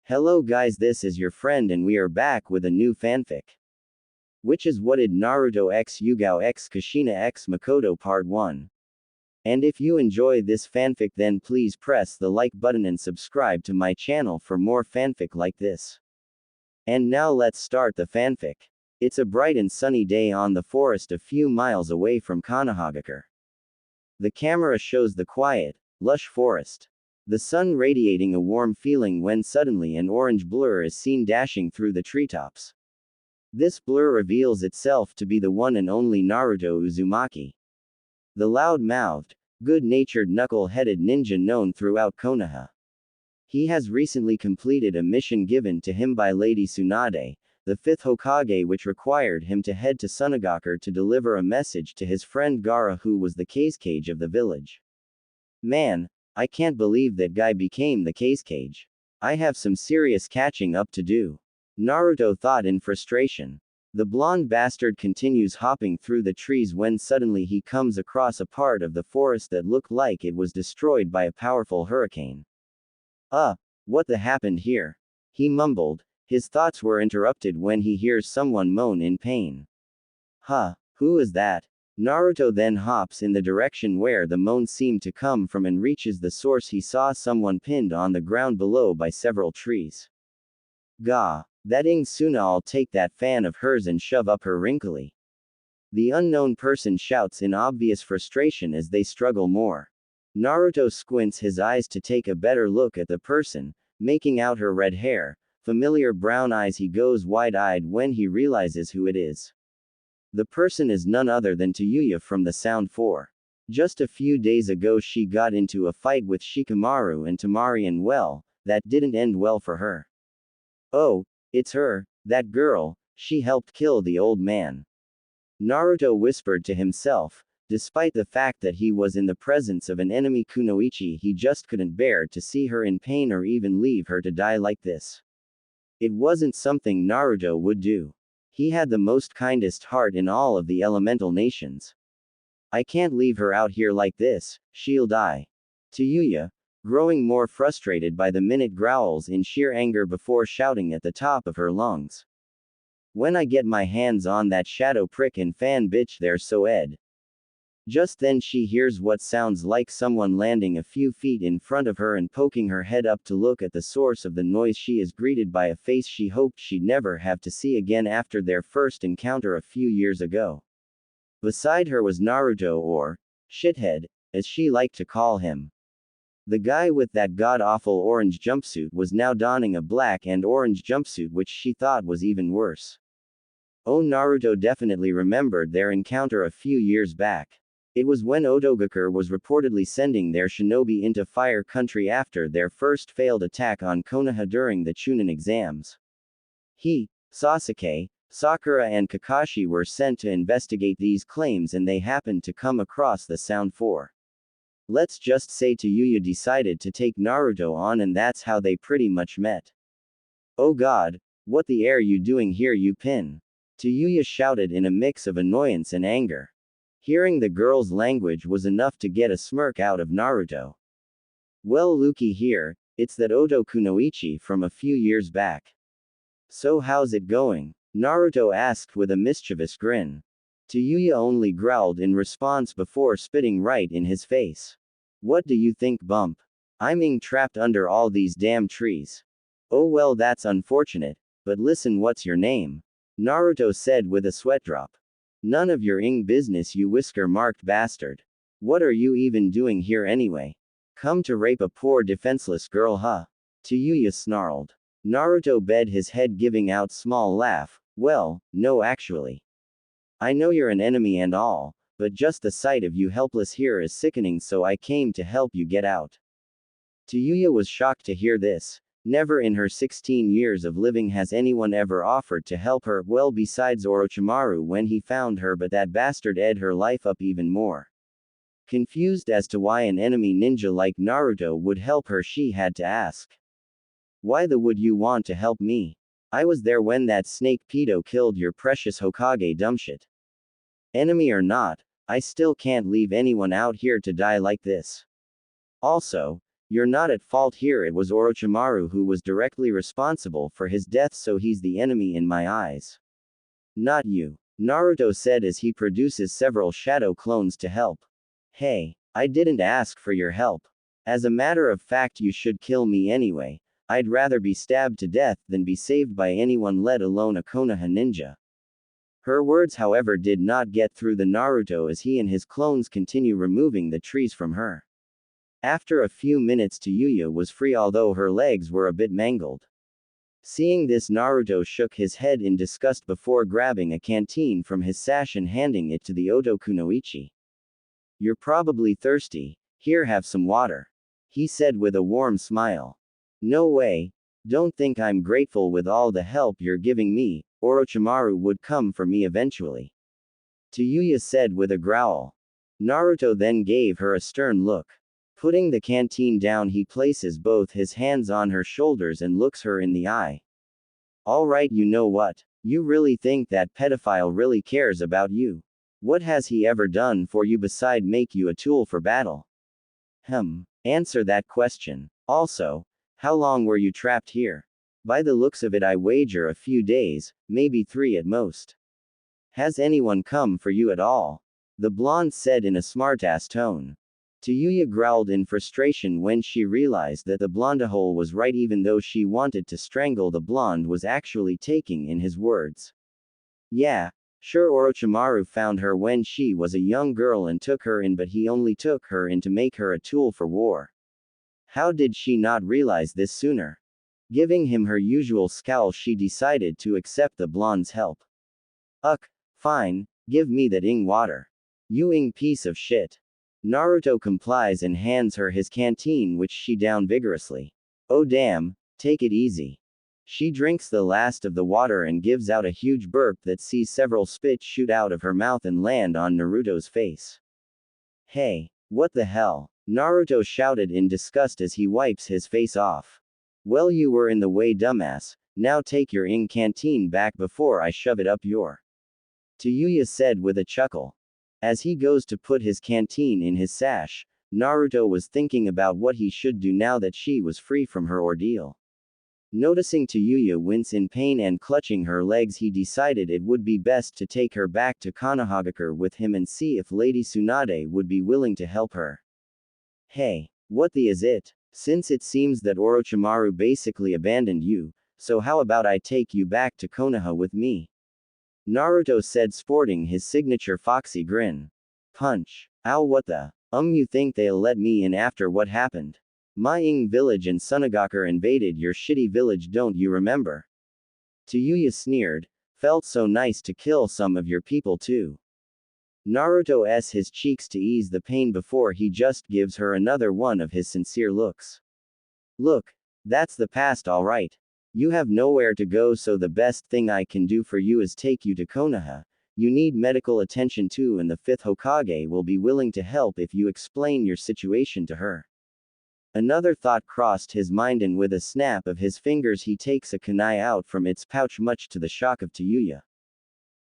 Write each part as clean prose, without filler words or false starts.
Hello guys, this is your friend and we are back with a new fanfic. Which is What Did Naruto x Yugao x Kushina x Mikoto Part 1. And if you enjoy this fanfic then please press the like button and subscribe to my channel for more fanfic like this. And now let's start the fanfic. It's a bright and sunny day on the forest a few miles away from Konohagakure. The camera shows the quiet, lush forest. The sun radiating a warm feeling when suddenly an orange blur is seen dashing through the treetops. This blur reveals itself to be the one and only Naruto Uzumaki. The loud-mouthed, good-natured knuckle-headed ninja known throughout Konoha. He has recently completed a mission given to him by Lady Tsunade, the fifth Hokage, which required him to head to Sunagakure to deliver a message to his friend Gaara, who was the cage of the village. Man, I can't believe that guy became the cage. I have some serious catching up to do. Naruto thought in frustration. The blonde bastard continues hopping through the trees when suddenly he comes across a part of the forest that looked like it was destroyed by a powerful hurricane. What the happened here? He mumbled. His thoughts were interrupted when he hears someone moan in pain. Who is that? Naruto then hops in the direction where the moan seemed to come from and reaches the source. He saw someone pinned on the ground below by several trees. Gah, that ing Suna, I'll take that fan of hers and shove up her wrinkly. The unknown person shouts in obvious frustration as they struggle more. Naruto squints his eyes to take a better look at the person, making out her red hair, familiar brown eyes. He goes wide-eyed when he realizes who it is. The person is none other than Tayuya from the Sound 4. Just a few days ago she got into a fight with Shikamaru and Tamari, and well, that didn't end well for her. Oh, it's her, that girl, she helped kill the old man. Naruto whispered to himself. Despite the fact that he was in the presence of an enemy kunoichi, he just couldn't bear to see her in pain or even leave her to die like this. It wasn't something Naruto would do. He had the most kindest heart in all of the elemental nations. I can't leave her out here like this, she'll die. Tayuya, growing more frustrated by the minute, growls in sheer anger before shouting at the top of her lungs. When I get my hands on that shadow prick and fan bitch there so ed. Just then she hears what sounds like someone landing a few feet in front of her and poking her head up to look at the source of the noise. She is greeted by a face she hoped she'd never have to see again after their first encounter a few years ago. Beside her was Naruto, or shithead, as she liked to call him. The guy with that god-awful orange jumpsuit was now donning a black and orange jumpsuit, which she thought was even worse. Oh, Naruto definitely remembered their encounter a few years back. It was when Otogakure was reportedly sending their shinobi into Fire Country after their first failed attack on Konoha during the Chunin exams. He, Sasuke, Sakura and Kakashi were sent to investigate these claims, and they happened to come across the Sound 4. Let's just say Tayuya decided to take Naruto on, and that's how they pretty much met. Oh god, what the air you doing here, you pin? Tayuya shouted in a mix of annoyance and anger. Hearing the girl's language was enough to get a smirk out of Naruto. Well, looky here, it's that Oto Kunoichi from a few years back. So how's it going? Naruto asked with a mischievous grin. Tayuya only growled in response before spitting right in his face. What do you think, bump? I'm trapped under all these damn trees. Oh well, that's unfortunate, but listen, what's your name? Naruto said with a sweat drop. None of your business, you whisker-marked bastard. What are you even doing here anyway? Come to rape a poor defenseless girl, huh? Tayuya snarled. Naruto bent his head, giving out small laugh. Well, no actually. I know you're an enemy and all, but just the sight of you helpless here is sickening, so I came to help you get out. Tayuya was shocked to hear this. Never in her 16 years of living has anyone ever offered to help her, well besides Orochimaru when he found her, but that bastard ed her life up even more. Confused as to why an enemy ninja like Naruto would help her, she had to ask. Why the would you want to help me? I was there when that snake pedo killed your precious Hokage, dumbshit. Enemy or not, I still can't leave anyone out here to die like this. Also, You're not at fault here, it was Orochimaru who was directly responsible for his death, so he's the enemy in my eyes. Not you. Naruto said as he produces several shadow clones to help. Hey, I didn't ask for your help. As a matter of fact, you should kill me anyway. I'd rather be stabbed to death than be saved by anyone, let alone a Konoha ninja. Her words, however, did not get through the Naruto as he and his clones continue removing the trees from her. After a few minutes, Tsuyu was free, although her legs were a bit mangled. Seeing this, Naruto shook his head in disgust before grabbing a canteen from his sash and handing it to the Oto Kunoichi. You're probably thirsty. Here, have some water, he said with a warm smile. No way. Don't think I'm grateful with all the help you're giving me. Orochimaru would come for me eventually, Tsuyu said with a growl. Naruto then gave her a stern look. Putting the canteen down, he places both his hands on her shoulders and looks her in the eye. Alright, you know what? You really think that pedophile really cares about you? What has he ever done for you beside make you a tool for battle? Answer that question. Also, how long were you trapped here? By the looks of it, I wager a few days, maybe 3 at most. Has anyone come for you at all? The blonde said in a smartass tone. Tsuyu growled in frustration when she realized that the blondahole was right, even though she wanted to strangle the blonde was actually taking in his words. Yeah, sure, Orochimaru found her when she was a young girl and took her in, but he only took her in to make her a tool for war. How did she not realize this sooner? Giving him her usual scowl, she decided to accept the blonde's help. Fine, give me that water. You piece of shit. Naruto complies and hands her his canteen, which she downed vigorously. Oh damn, take it easy. She drinks the last of the water and gives out a huge burp that sees several spit shoot out of her mouth and land on Naruto's face. Hey, what the hell? Naruto shouted in disgust as he wipes his face off. Well, you were in the way, dumbass. Now take your canteen back before I shove it up your. Tsuyu said with a chuckle. As he goes to put his canteen in his sash, Naruto was thinking about what he should do now that she was free from her ordeal. Noticing Tsuyu wince in pain and clutching her legs, he decided it would be best to take her back to Konohagakure with him and see if Lady Tsunade would be willing to help her. Hey, what the is it? Since it seems that Orochimaru basically abandoned you, so how about I take you back to Konoha with me? Naruto said, sporting his signature foxy grin. Punch. Ow, what the? You think they'll let me in after what happened? My village and Tsunagakure invaded your shitty village, don't you remember? Tsuyu sneered. Felt so nice to kill some of your people too. Naruto his cheeks to ease the pain before he just gives her another one of his sincere looks. Look, that's the past, alright. You have nowhere to go, so the best thing I can do for you is take you to Konoha. You need medical attention too, and the 5th Hokage will be willing to help if you explain your situation to her. Another thought crossed his mind, and with a snap of his fingers he takes a kunai out from its pouch, much to the shock of Tsuyu.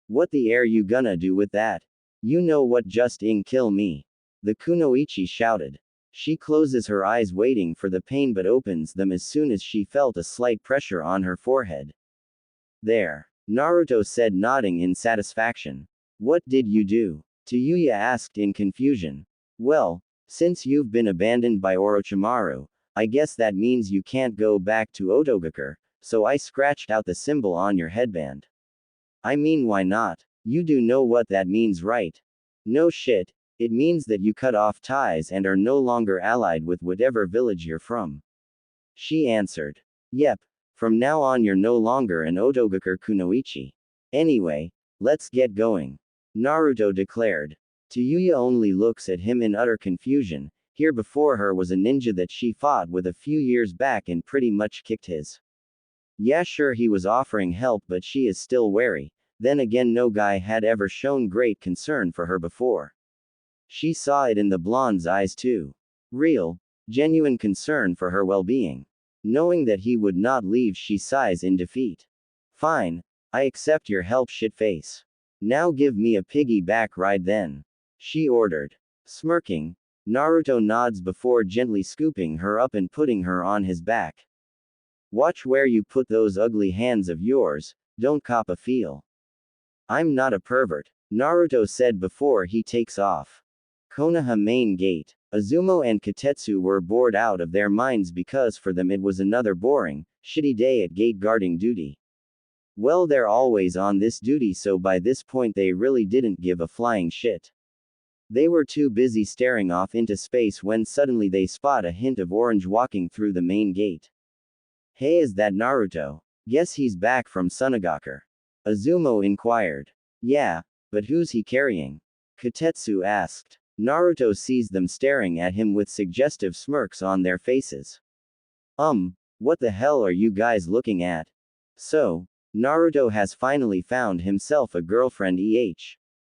What the air you gonna do with that? You know what, just kill me. The kunoichi shouted. She closes her eyes waiting for the pain but opens them as soon as she felt a slight pressure on her forehead. There. Naruto said, nodding in satisfaction. What did you do? Tsuyu asked in confusion. Well, since you've been abandoned by Orochimaru, I guess that means you can't go back to Otogakure, so I scratched out the symbol on your headband. I mean, why not? You do know what that means, right? No shit. It means that you cut off ties and are no longer allied with whatever village you're from. She answered. Yep. From now on you're no longer an Otogakure kunoichi. Anyway, let's get going. Naruto declared. Tsuyu only looks at him in utter confusion. Here before her was a ninja that she fought with a few years back and pretty much kicked his. Yeah, sure, he was offering help, but she is still wary. Then again, no guy had ever shown great concern for her before. She saw it in the blonde's eyes too. Real, genuine concern for her well-being. Knowing that he would not leave, she sighs in defeat. Fine, I accept your help, shitface. Now give me a piggyback ride then. She ordered. Smirking, Naruto nods before gently scooping her up and putting her on his back. Watch where you put those ugly hands of yours, don't cop a feel. I'm not a pervert, Naruto said before he takes off. Konoha main gate. Azumo and Katetsu were bored out of their minds because for them it was another boring, shitty day at gate guarding duty. Well, they're always on this duty, so by this point they really didn't give a flying shit. They were too busy staring off into space when suddenly they spot a hint of orange walking through the main gate. Hey, is that Naruto? Guess he's back from Sunagaker. Azumo inquired. Yeah, but who's he carrying? Katetsu asked. Naruto sees them staring at him with suggestive smirks on their faces. What the hell are you guys looking at? So, Naruto has finally found himself a girlfriend.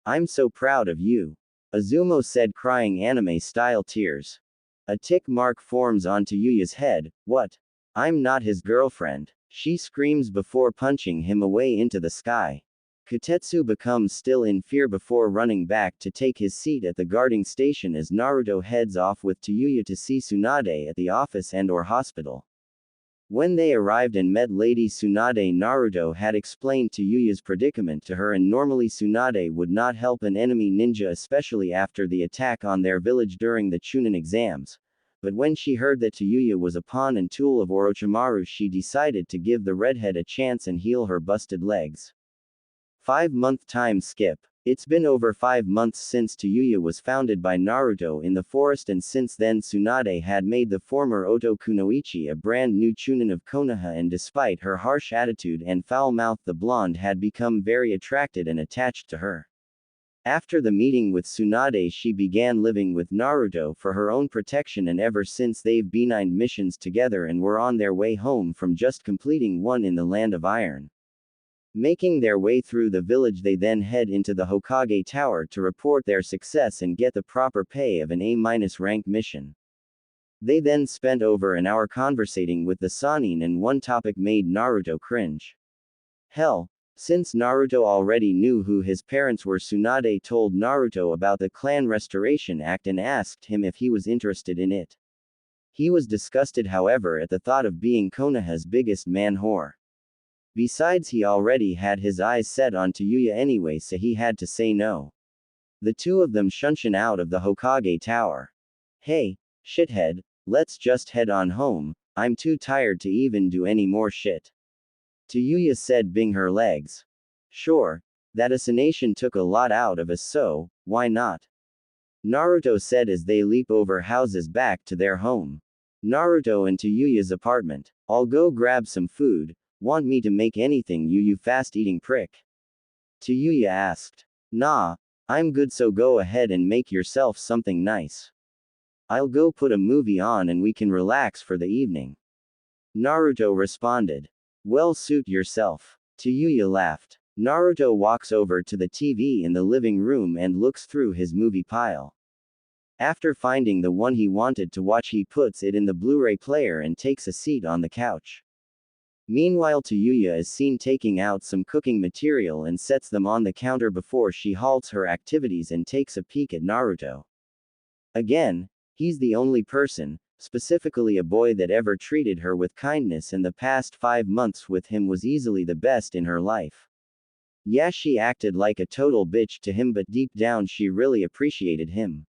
I'm so proud of you. Azumo said, crying anime-style tears. A tick mark forms onto Yuya's head. What? I'm not his girlfriend, she screams before punching him away into the sky. Katetsu becomes still in fear before running back to take his seat at the guarding station as Naruto heads off with Yuya to see Tsunade at the office and/or hospital. When they arrived and met Lady Tsunade, Naruto had explained to Yuya's predicament to her, and normally Tsunade would not help an enemy ninja, especially after the attack on their village during the Chunin exams. But when she heard that Yuya was a pawn and tool of Orochimaru, she decided to give the redhead a chance and heal her busted legs. 5-month time skip. It's been over 5 months since Yuya was founded by Naruto in the forest, and since then Tsunade had made the former Oto Kunoichi a brand new Chunin of Konoha, and despite her harsh attitude and foul mouth, the blonde had become very attracted and attached to her. After the meeting with Tsunade, she began living with Naruto for her own protection, and ever since they've been on missions together and were on their way home from just completing one in the Land of Iron. Making their way through the village, they then head into the Hokage Tower to report their success and get the proper pay of an A- rank mission. They then spent over an hour conversating with the Sannin, and one topic made Naruto cringe. Hell, since Naruto already knew who his parents were, Tsunade told Naruto about the Clan Restoration Act and asked him if he was interested in it. He was disgusted, however, at the thought of being Konoha's biggest man whore. Besides, he already had his eyes set on Yuya anyway, so he had to say no. The two of them shunshin out of the Hokage Tower. Hey, shithead, let's just head on home, I'm too tired to even do any more shit. Yuya said, bing her legs. Sure, that assassination took a lot out of us, so, why not? Naruto said as they leap over houses back to their home. Naruto and Yuya's apartment. I'll go grab some food. Want me to make anything, you fast-eating prick? Yuya asked. Nah, I'm good, so go ahead and make yourself something nice. I'll go put a movie on and we can relax for the evening. Naruto responded. Well, suit yourself. Yuya laughed. Naruto walks over to the TV in the living room and looks through his movie pile. After finding the one he wanted to watch, he puts it in the Blu-ray player and takes a seat on the couch. Meanwhile, Yuya is seen taking out some cooking material and sets them on the counter before she halts her activities and takes a peek at Naruto. Again, he's the only person, specifically a boy, that ever treated her with kindness, and the past 5 months with him was easily the best in her life. Yeah, she acted like a total bitch to him, but deep down she really appreciated him.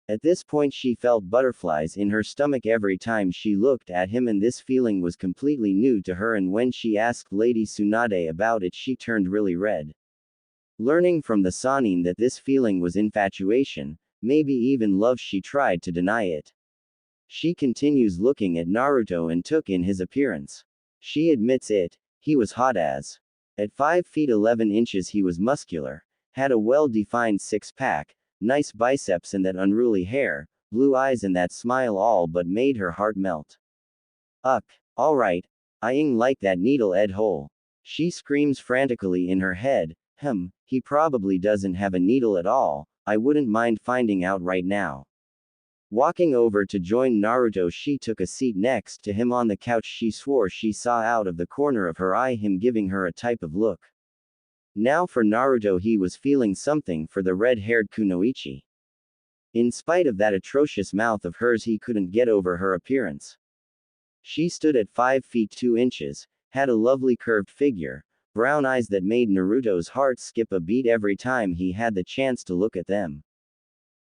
At this point she felt butterflies in her stomach every time she looked at him, and this feeling was completely new to her, and when she asked Lady Tsunade about it she turned really red. Learning from the Sannin that this feeling was infatuation, maybe even love, she tried to deny it. She continues looking at Naruto and took in his appearance. She admits it, he was hot as. At 5 feet 11 inches he was muscular, had a well-defined six-pack, nice biceps and that unruly hair, blue eyes and that smile all but made her heart melt. Alright, I ain't like that needle ed hole. She screams frantically in her head, he probably doesn't have a needle at all, I wouldn't mind finding out right now. Walking over to join Naruto, she took a seat next to him on the couch. She swore she saw out of the corner of her eye him giving her a type of look. Now for Naruto, he was feeling something for the red-haired Kunoichi. In spite of that atrocious mouth of hers, he couldn't get over her appearance. She stood at 5 feet 2 inches, had a lovely curved figure, brown eyes that made Naruto's heart skip a beat every time he had the chance to look at them.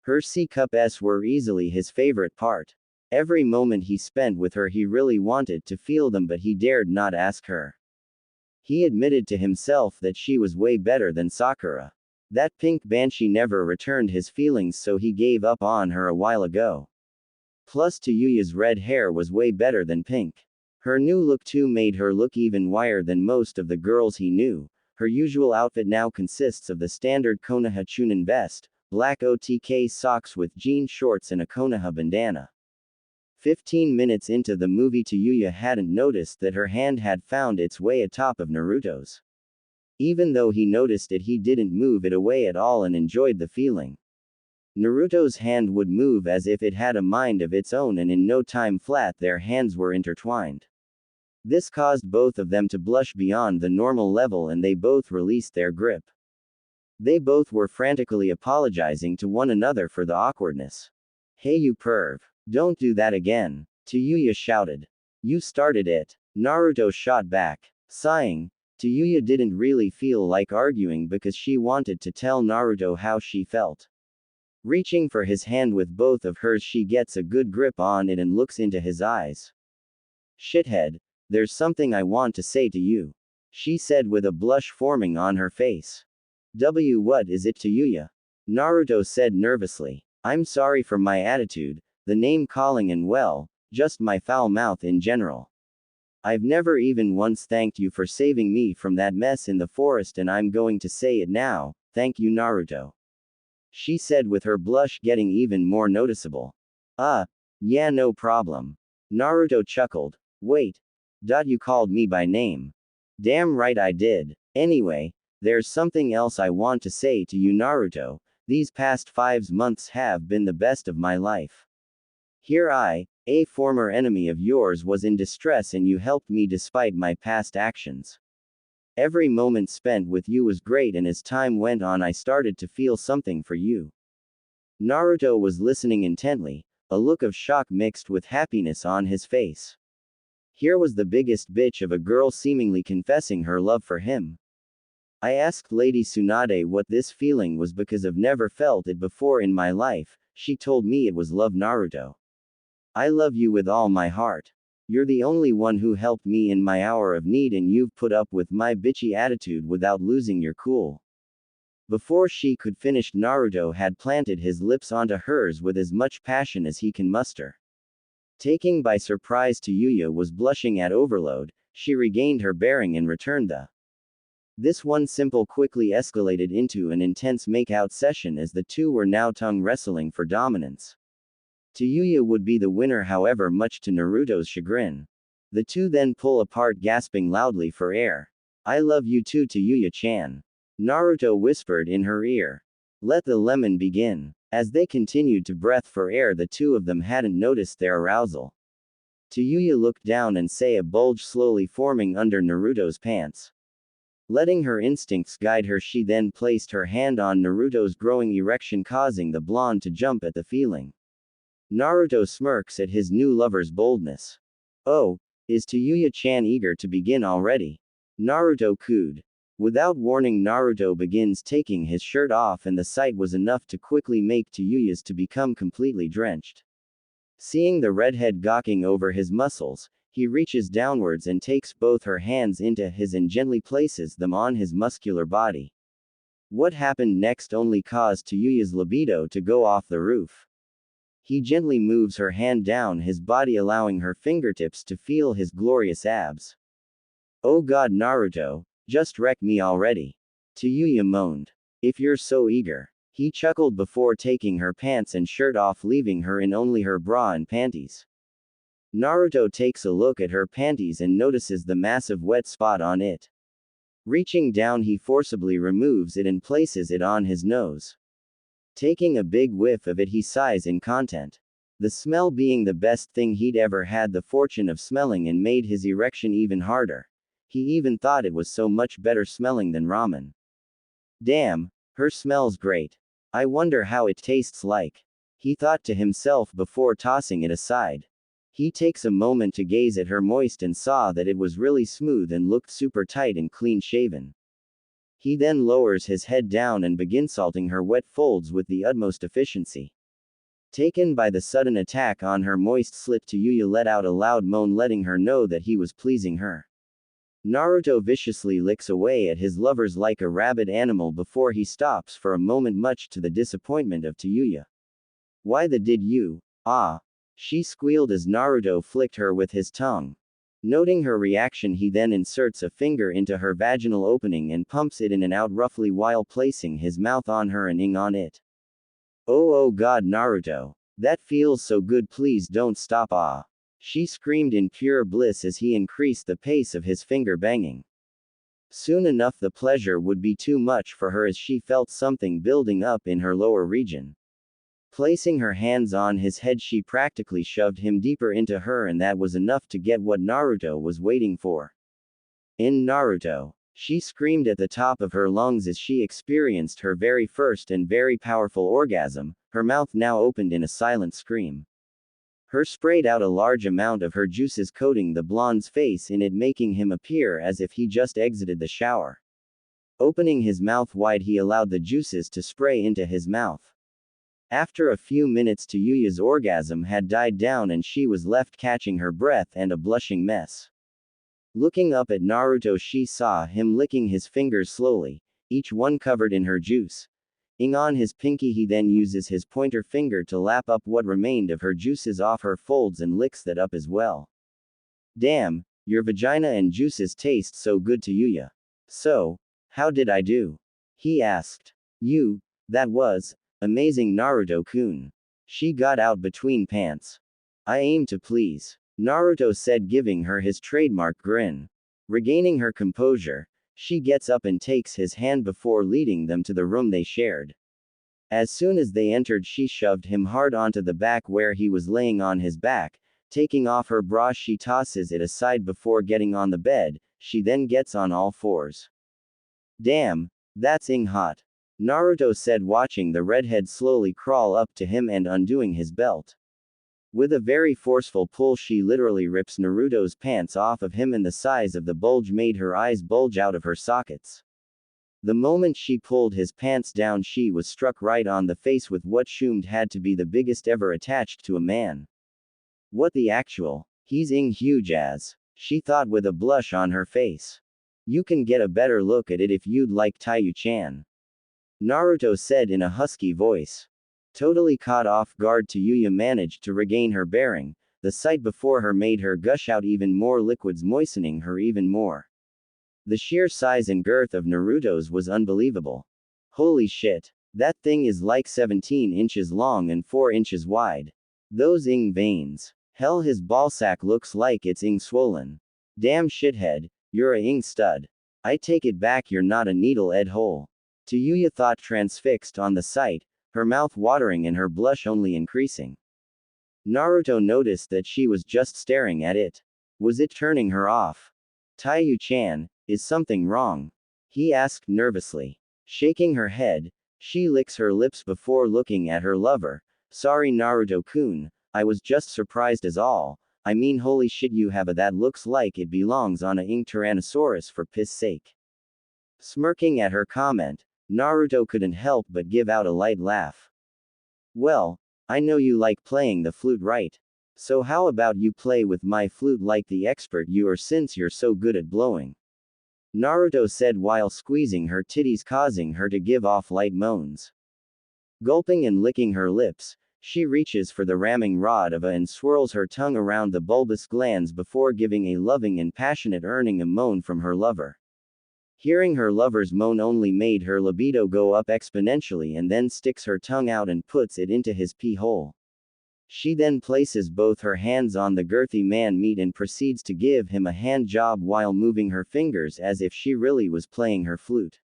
Her C-cups were easily his favorite part. Every moment he spent with her, he really wanted to feel them, but he dared not ask her. He admitted to himself that she was way better than Sakura. That pink banshee never returned his feelings, so he gave up on her a while ago. Plus, Tayuya's red hair was way better than pink. Her new look too made her look even whiter than most of the girls he knew. Her usual outfit now consists of the standard Konoha Chunin vest, black OTK socks with jean shorts and a Konoha bandana. 15 minutes into the movie, Tayuya hadn't noticed that her hand had found its way atop of Naruto's. Even though he noticed it, he didn't move it away at all and enjoyed the feeling. Naruto's hand would move as if it had a mind of its own, and in no time flat their hands were intertwined. This caused both of them to blush beyond the normal level, and they both released their grip. They both were frantically apologizing to one another for the awkwardness. "Hey you perv. Don't do that again," Tayuya shouted. "You started it." Naruto shot back. Sighing, Tayuya didn't really feel like arguing because she wanted to tell Naruto how she felt. Reaching for his hand with both of hers, she gets a good grip on it and looks into his eyes. "Shithead, there's something I want to say to you," she said with a blush forming on her face. What is it, Tayuya?" Naruto said nervously. "I'm sorry for my attitude, the name calling, and well, just my foul mouth in general. I've never even once thanked you for saving me from that mess in the forest, and I'm going to say it now, thank you, Naruto," she said with her blush getting even more noticeable. Yeah, no problem." Naruto chuckled. "Wait. You called me by name." "Damn right I did. Anyway, there's something else I want to say to you, Naruto. These past 5 months have been the best of my life. Here a former enemy of yours, was in distress, and you helped me despite my past actions. Every moment spent with you was great, and as time went on I started to feel something for you." Naruto was listening intently, a look of shock mixed with happiness on his face. Here was the biggest bitch of a girl seemingly confessing her love for him. "I asked Lady Tsunade what this feeling was because I've never felt it before in my life. She told me it was love, Naruto. I love you with all my heart. You're the only one who helped me in my hour of need, and you've put up with my bitchy attitude without losing your cool." Before she could finish, Naruto had planted his lips onto hers with as much passion as he can muster. Taking by surprise, Tayuya was blushing at overload. She regained her bearing and returned This one simple quickly escalated into an intense make-out session, as the two were now tongue wrestling for dominance. Tayuya would be the winner, however, much to Naruto's chagrin. The two then pull apart, gasping loudly for air. "I love you too, Tayuya-chan," Naruto whispered in her ear. "Let the lemon begin." As they continued to breath for air, the two of them hadn't noticed their arousal. Tayuya looked down and saw a bulge slowly forming under Naruto's pants. Letting her instincts guide her, she then placed her hand on Naruto's growing erection, causing the blonde to jump at the feeling. Naruto smirks at his new lover's boldness. "Oh, is Tayuya-chan eager to begin already?" Naruto cooed. Without warning, Naruto begins taking his shirt off, and the sight was enough to quickly make Tayuya's to become completely drenched. Seeing the redhead gawking over his muscles, he reaches downwards and takes both her hands into his and gently places them on his muscular body. What happened next only caused Tayuya's libido to go off the roof. He gently moves her hand down his body, allowing her fingertips to feel his glorious abs. "Oh god, Naruto, just wreck me already," Tayuya moaned. "If you're so eager." He chuckled before taking her pants and shirt off, leaving her in only her bra and panties. Naruto takes a look at her panties and notices the massive wet spot on it. Reaching down, he forcibly removes it and places it on his nose. Taking a big whiff of it, he sighs in content. The smell being the best thing he'd ever had the fortune of smelling, and made his erection even harder. He even thought it was so much better smelling than ramen. "Damn, her smells great. I wonder how it tastes like." he thought to himself before tossing it aside. He takes a moment to gaze at her moist and saw that it was really smooth and looked super tight and clean shaven. He then lowers his head down and begins salting her wet folds with the utmost efficiency. Taken by the sudden attack on her moist slit, Yuya let out a loud moan, letting her know that he was pleasing her. Naruto viciously licks away at his lovers like a rabid animal before he stops for a moment, much to the disappointment of Yuya. "Why the did you? Ah!" she squealed as Naruto flicked her with his tongue. Noting her reaction, he then inserts a finger into her vaginal opening and pumps it in and out roughly while placing his mouth on her and ing on it. Oh god, Naruto. That feels so good, please don't stop, ah!" she screamed in pure bliss as he increased the pace of his finger banging. Soon enough the pleasure would be too much for her as she felt something building up in her lower region. Placing her hands on his head, she practically shoved him deeper into her, and that was enough to get what Naruto was waiting for. In Naruto, she screamed at the top of her lungs as she experienced her very first and very powerful orgasm, her mouth now opened in a silent scream. Her sprayed out a large amount of her juices, coating the blonde's face in it, making him appear as if he just exited the shower. Opening his mouth wide, he allowed the juices to spray into his mouth. After a few minutes, Yuya's orgasm had died down and she was left catching her breath and a blushing mess. Looking up at Naruto, she saw him licking his fingers slowly, each one covered in her juice. Ing on his pinky, he then uses his pointer finger to lap up what remained of her juices off her folds and licks that up as well. "Damn, your vagina and juices taste so good, Yuya. So, how did I do?" he asked. That was amazing, Naruto-kun." She got out between pants. "I aim to please," Naruto said, giving her his trademark grin. Regaining her composure, she gets up and takes his hand before leading them to the room they shared. As soon as they entered, she shoved him hard onto the back where he was laying on his back. Taking off her bra, she tosses it aside before getting on the bed. She then gets on all fours. "Damn, that's hot," Naruto said, watching the redhead slowly crawl up to him and undoing his belt. With a very forceful pull, she literally rips Naruto's pants off of him, and the size of the bulge made her eyes bulge out of her sockets. The moment she pulled his pants down, she was struck right on the face with what assumed had to be the biggest ever attached to a man. "What the actual? He's huge as," she thought with a blush on her face. "You can get a better look at it if you'd like, Taiyu-chan," Naruto said in a husky voice. Totally caught off guard, Yuya managed to regain her bearing. The sight before her made her gush out even more liquids, moistening her even more. The sheer size and girth of Naruto's was unbelievable. "Holy shit. That thing is like 17 inches long and 4 inches wide. Those veins. Hell, his ballsack looks like it's swollen. Damn shithead, you're a stud. I take it back, you're not a needle-ed hole." Yuya thought, transfixed on the sight, her mouth watering and her blush only increasing. Naruto noticed that she was just staring at it. Was it turning her off? "Taiyu-chan, is something wrong?" he asked nervously. Shaking her head, she licks her lips before looking at her lover. "Sorry, Naruto-kun, I was just surprised as all. I mean, holy shit, you have a that looks like it belongs on a Tyrannosaurus, for piss sake." Smirking at her comment, Naruto couldn't help but give out a light laugh. "Well, I know you like playing the flute, right? So how about you play with my flute like the expert you are, since you're so good at blowing?" Naruto said while squeezing her titties, causing her to give off light moans. Gulping and licking her lips, she reaches for the ramming rod of and swirls her tongue around the bulbous glands before giving a loving and passionate earning a moan from her lover. Hearing her lover's moan only made her libido go up exponentially, and then sticks her tongue out and puts it into his pee hole. She then places both her hands on the girthy man meat and proceeds to give him a hand job while moving her fingers as if she really was playing her flute.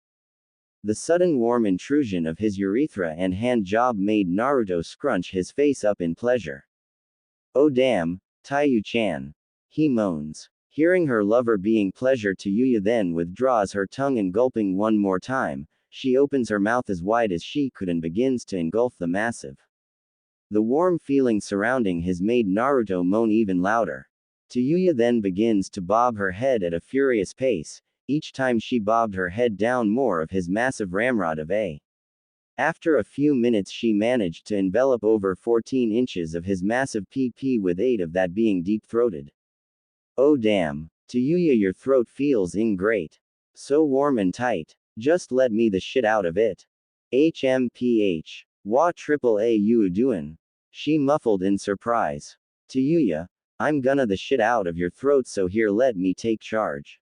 The sudden warm intrusion of his urethra and hand job made Naruto scrunch his face up in pleasure. "Oh damn, Taiyu-chan," he moans. Hearing her lover being pleasure, Yuya then withdraws her tongue and gulping one more time, she opens her mouth as wide as she could and begins to engulf the massive The warm feeling surrounding his made Naruto moan even louder. Tsuyu then begins to bob her head at a furious pace. Each time she bobbed her head down, more of his massive ramrod of a. After a few minutes she managed to envelop over 14 inches of his massive PP, with 8 of that being deep-throated. Oh damn. Tsuyu, your throat feels great. So warm and tight. Just let me the shit out of it. HMPH. Wa triple A you doin'? She muffled in surprise. Tsuyu, I'm gonna the shit out of your throat, so here let me take charge.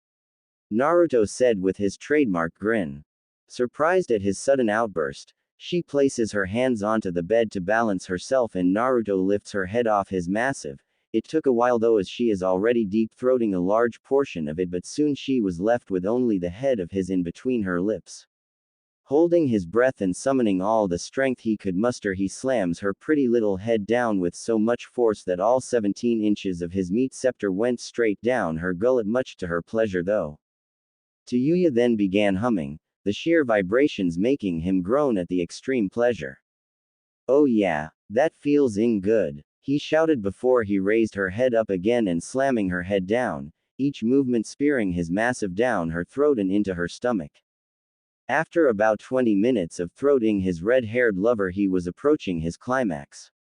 Naruto said with his trademark grin. Surprised at his sudden outburst, she places her hands onto the bed to balance herself, and Naruto lifts her head off his massive. It took a while though, as she is already deep-throating a large portion of it, but soon she was left with only the head of his in between her lips. Holding his breath and summoning all the strength he could muster, he slams her pretty little head down with so much force that all 17 inches of his meat scepter went straight down her gullet, much to her pleasure though. Tsuyu then began humming, the sheer vibrations making him groan at the extreme pleasure. Oh yeah, that feels good, he shouted before he raised her head up again and slamming her head down, each movement spearing his massive down her throat and into her stomach. After about 20 minutes of throating his red-haired lover, he was approaching his climax.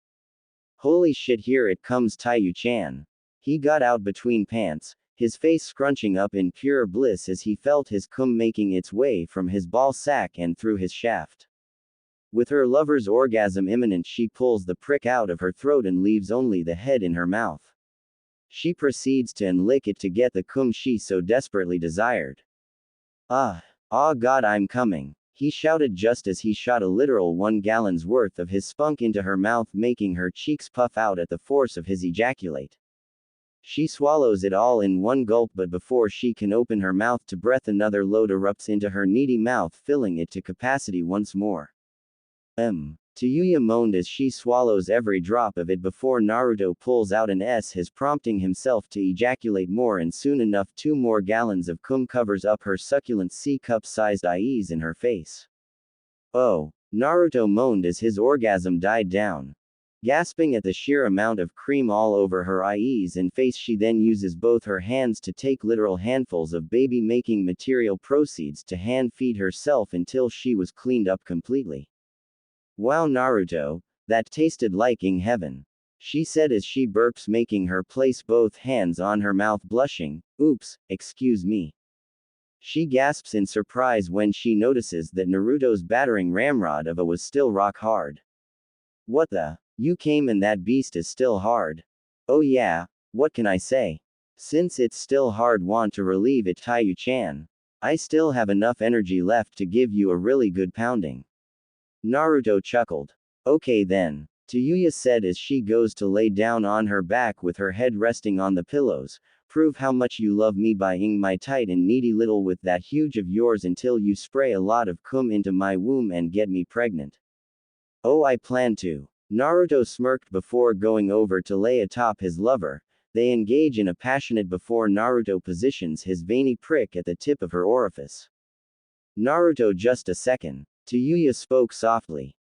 Holy shit, here it comes, Taiyu-chan. He got out between pants, his face scrunching up in pure bliss as he felt his cum making its way from his ball sack and through his shaft. With her lover's orgasm imminent, she pulls the prick out of her throat and leaves only the head in her mouth. She proceeds to lick it to get the cum she so desperately desired. Oh god, I'm coming, he shouted just as he shot a literal 1 gallon's worth of his spunk into her mouth, making her cheeks puff out at the force of his ejaculate. She swallows it all in one gulp, but before she can open her mouth to breath, another load erupts into her needy mouth, filling it to capacity once more. Tsuyu moaned as she swallows every drop of it before Naruto pulls out an S, his prompting himself to ejaculate more, and soon enough 2 more gallons of cum covers up her succulent C-cup-sized IEs in her face. Oh, Naruto moaned as his orgasm died down. Gasping at the sheer amount of cream all over her IEs and face, she then uses both her hands to take literal handfuls of baby-making material, proceeds to hand-feed herself until she was cleaned up completely. Wow, Naruto, that tasted like heaven, she said as she burps, making her place both hands on her mouth, blushing. Oops, excuse me. She gasps in surprise when she notices that Naruto's battering ramrod of a was still rock hard. What the? You came and that beast is still hard. Oh yeah, what can I say? Since it's still hard, want to relieve it, Taiyu-chan. I still have enough energy left to give you a really good pounding. Naruto chuckled. Okay then, Tsuyu said as she goes to lay down on her back with her head resting on the pillows. Prove how much you love me by my tight and needy little with that huge of yours until you spray a lot of cum into my womb and get me pregnant. Oh, I plan to. Naruto smirked before going over to lay atop his lover. They engage in a passionate before Naruto positions his veiny prick at the tip of her orifice. Naruto, just a second. Tsuyu spoke softly.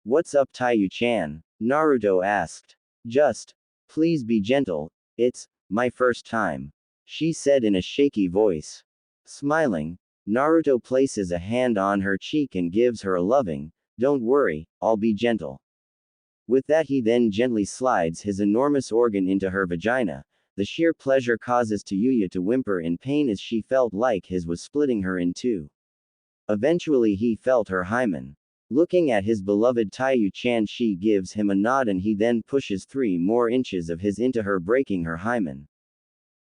What's up, Taiyu-chan? Naruto asked. Just, please be gentle, it's my first time, she said in a shaky voice. Smiling, Naruto places a hand on her cheek and gives her a loving, don't worry, I'll be gentle. With that, he then gently slides his enormous organ into her vagina. The sheer pleasure causes Tsuyu to whimper in pain as she felt like his was splitting her in two. Eventually he felt her hymen. Looking at his beloved Taiyu-chan, she gives him a nod and he then pushes 3 more inches of his into her, breaking her hymen.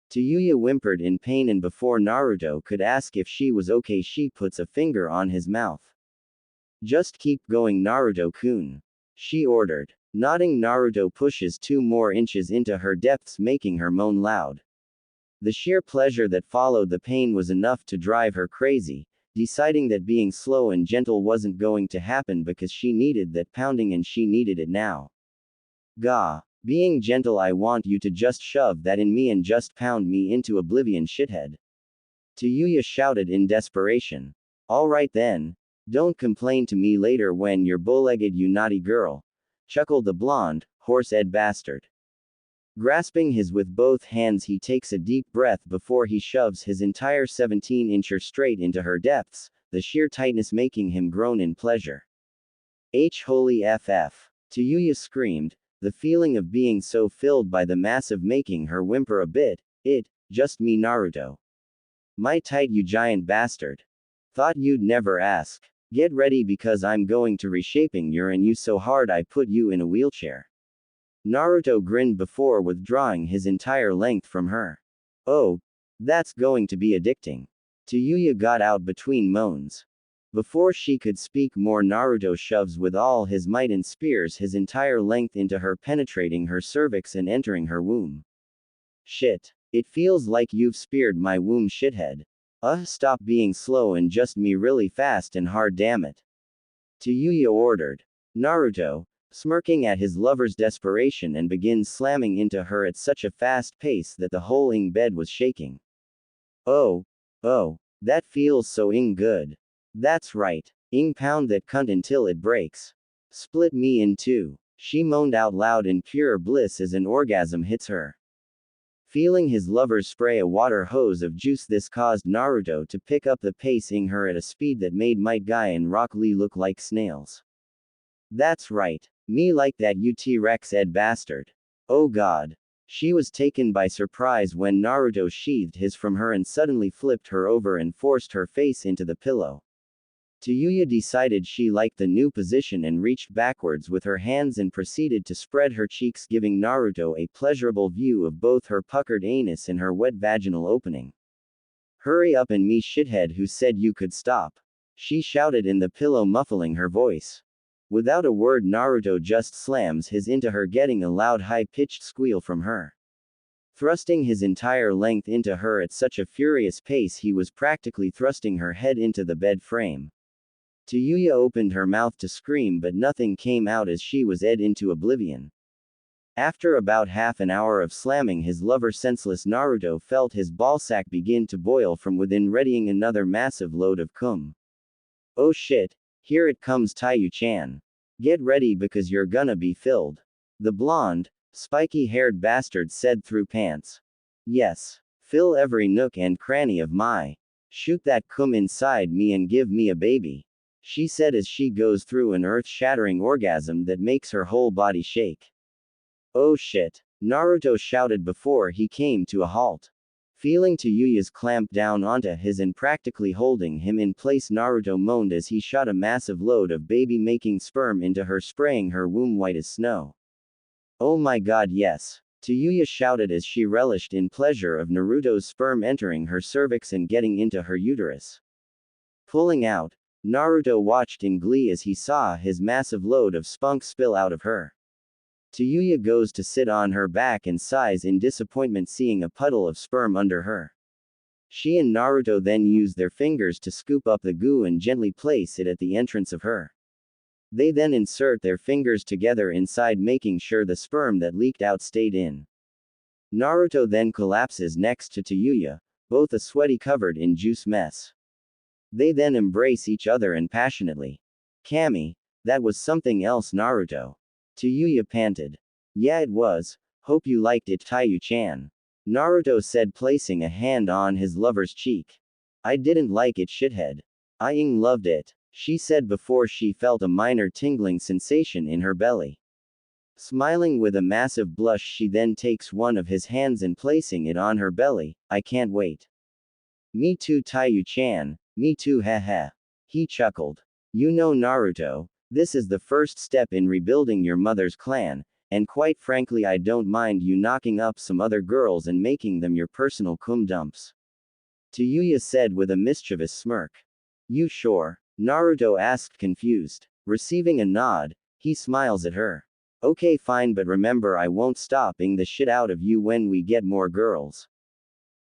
Tsuyu whimpered in pain, and before Naruto could ask if she was okay, she puts a finger on his mouth. Just keep going, Naruto-kun, she ordered. Nodding, Naruto pushes 2 more inches into her depths, making her moan loud. The sheer pleasure that followed the pain was enough to drive her crazy, deciding that being slow and gentle wasn't going to happen because she needed that pounding and she needed it now. Gah, being gentle, I want you to just shove that in me and just pound me into oblivion, shithead. Tsuyu shouted in desperation. Alright then. Don't complain to me later when you're bow-legged, you naughty girl. chuckled the blonde, horse-eyed bastard. Grasping his with both hands, he takes a deep breath before he shoves his entire 17-incher straight into her depths, the sheer tightness making him groan in pleasure. Holy FF. Tsuyu screamed, the feeling of being so filled by the massive making her whimper a bit. Just me Naruto. My tight you giant bastard. Thought you'd never ask. Get ready because I'm going to reshaping your and you so hard I put you in a wheelchair. Naruto grinned before withdrawing his entire length from her. Oh, that's going to be addicting. Tsuyu got out between moans. Before she could speak more, Naruto shoves with all his might and spears his entire length into her, penetrating her cervix and entering her womb. Shit. It feels like you've speared my womb, shithead. Stop being slow and just me really fast and hard, damn it. Tsuyu ordered. Naruto, smirking at his lover's desperation, and begins slamming into her at such a fast pace that the whole bed was shaking. Oh, that feels so good. That's right. Pound that cunt until it breaks. Split me in two. She moaned out loud in pure bliss as an orgasm hits her. Feeling his lover spray a water hose of juice, this caused Naruto to pick up the pacing her at a speed that made Might Guy and Rock Lee look like snails. That's right. Me like that you T-Rex-ed bastard. Oh god. She was taken by surprise when Naruto sheathed his from her and suddenly flipped her over and forced her face into the pillow. Tsuyu decided she liked the new position and reached backwards with her hands and proceeded to spread her cheeks, giving Naruto a pleasurable view of both her puckered anus and her wet vaginal opening. Hurry up and me shithead, who said you could stop? She shouted in the pillow, muffling her voice. Without a word, Naruto just slams his into her, getting a loud high-pitched squeal from her. Thrusting his entire length into her at such a furious pace he was practically thrusting her head into the bed frame. Tsuyu opened her mouth to scream, but nothing came out as she was ed into oblivion. After about half an hour of slamming his lover senseless, Naruto felt his ballsack begin to boil from within, readying another massive load of cum. Oh shit, here it comes, Taiyu-chan. Get ready because you're gonna be filled. The blonde, spiky-haired bastard said through pants. Yes. Fill every nook and cranny of my. Shoot that cum inside me and give me a baby. She said as she goes through an earth-shattering orgasm that makes her whole body shake. Oh shit. Naruto shouted before he came to a halt. Feeling Tsuyu's clamp down onto his and practically holding him in place, Naruto moaned as he shot a massive load of baby-making sperm into her, spraying her womb white as snow. Oh my god, yes. Tsuyu shouted as she relished in pleasure of Naruto's sperm entering her cervix and getting into her uterus. Pulling out, Naruto watched in glee as he saw his massive load of spunk spill out of her. Tsuyu goes to sit on her back and sighs in disappointment, seeing a puddle of sperm under her. She and Naruto then use their fingers to scoop up the goo and gently place it at the entrance of her. They then insert their fingers together inside, making sure the sperm that leaked out stayed in. Naruto then collapses next to Tsuyu, both a sweaty, covered in juice mess. They then embrace each other and passionately. Kami, that was something else, Naruto. Tsuyu panted. Yeah, it was. Hope you liked it, Taiyu-chan. Naruto said, placing a hand on his lover's cheek. I didn't like it, shithead. I loved it, she said before she felt a minor tingling sensation in her belly. Smiling with a massive blush, she then takes one of his hands and placing it on her belly. I can't wait. Me too, Taiyu-chan. Me too, heh. He chuckled. You know, Naruto, this is the first step in rebuilding your mother's clan, and quite frankly I don't mind you knocking up some other girls and making them your personal cum dumps. Tsuyu said with a mischievous smirk. You sure? Naruto asked, confused. Receiving a nod, he smiles at her. Okay fine, but remember I won't stopping the shit out of you when we get more girls.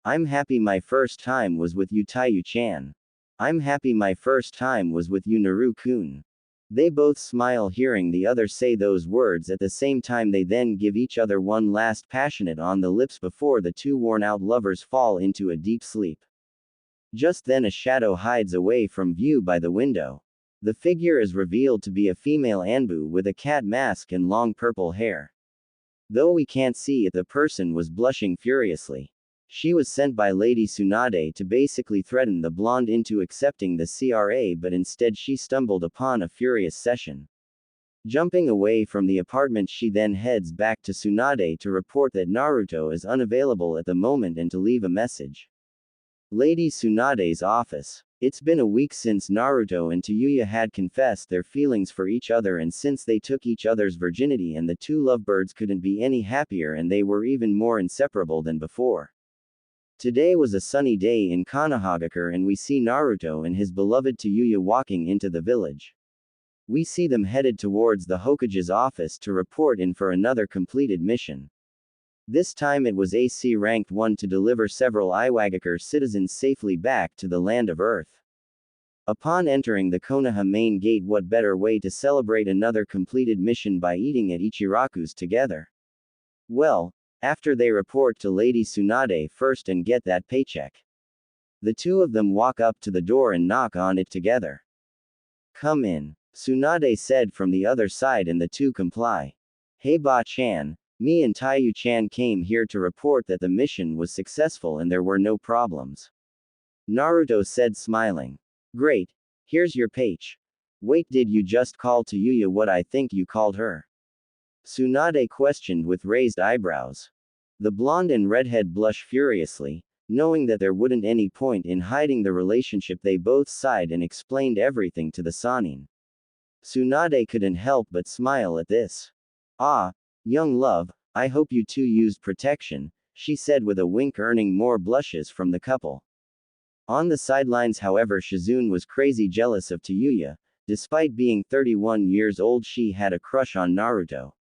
I'm happy my first time was with you, Taiyu-chan. I'm happy my first time was with you, Naru-kun. They both smile hearing the other say those words at the same time. They then give each other one last passionate on the lips before the two worn-out lovers fall into a deep sleep. Just then a shadow hides away from view by the window. The figure is revealed to be a female Anbu with a cat mask and long purple hair. Though we can't see it, the person was blushing furiously. She was sent by Lady Tsunade to basically threaten the blonde into accepting the CRA, but instead she stumbled upon a furious session. Jumping away from the apartment, she then heads back to Tsunade to report that Naruto is unavailable at the moment and to leave a message. Lady Tsunade's office. It's been a week since Naruto and Tayuya had confessed their feelings for each other, and since they took each other's virginity, and the two lovebirds couldn't be any happier, and they were even more inseparable than before. Today was a sunny day in Konohagakure, and we see Naruto and his beloved Tayuya walking into the village. We see them headed towards the Hokage's office to report in for another completed mission. This time it was AC ranked 1 to deliver several Iwagakure citizens safely back to the land of Earth. Upon entering the Konoha main gate, what better way to celebrate another completed mission by eating at Ichiraku's together? Well, after they report to Lady Tsunade first and get that paycheck. The two of them walk up to the door and knock on it together. "Come in," Tsunade said from the other side, and the two comply. "Hey Ba-chan, me and Taiyu-chan came here to report that the mission was successful and there were no problems," Naruto said, smiling. "Great. Here's your page. Wait, did you just call Tayuya what I think you called her?" Tsunade questioned with raised eyebrows. The blonde and redhead blushed furiously, knowing that there wouldn't any point in hiding the relationship. They both sighed and explained everything to the Sanin. Tsunade couldn't help but smile at this. "Ah, young love, I hope you two used protection," she said with a wink, earning more blushes from the couple. On the sidelines, however, Shizune was crazy jealous of Tayuya. Despite being 31 years old, she had a crush on Naruto.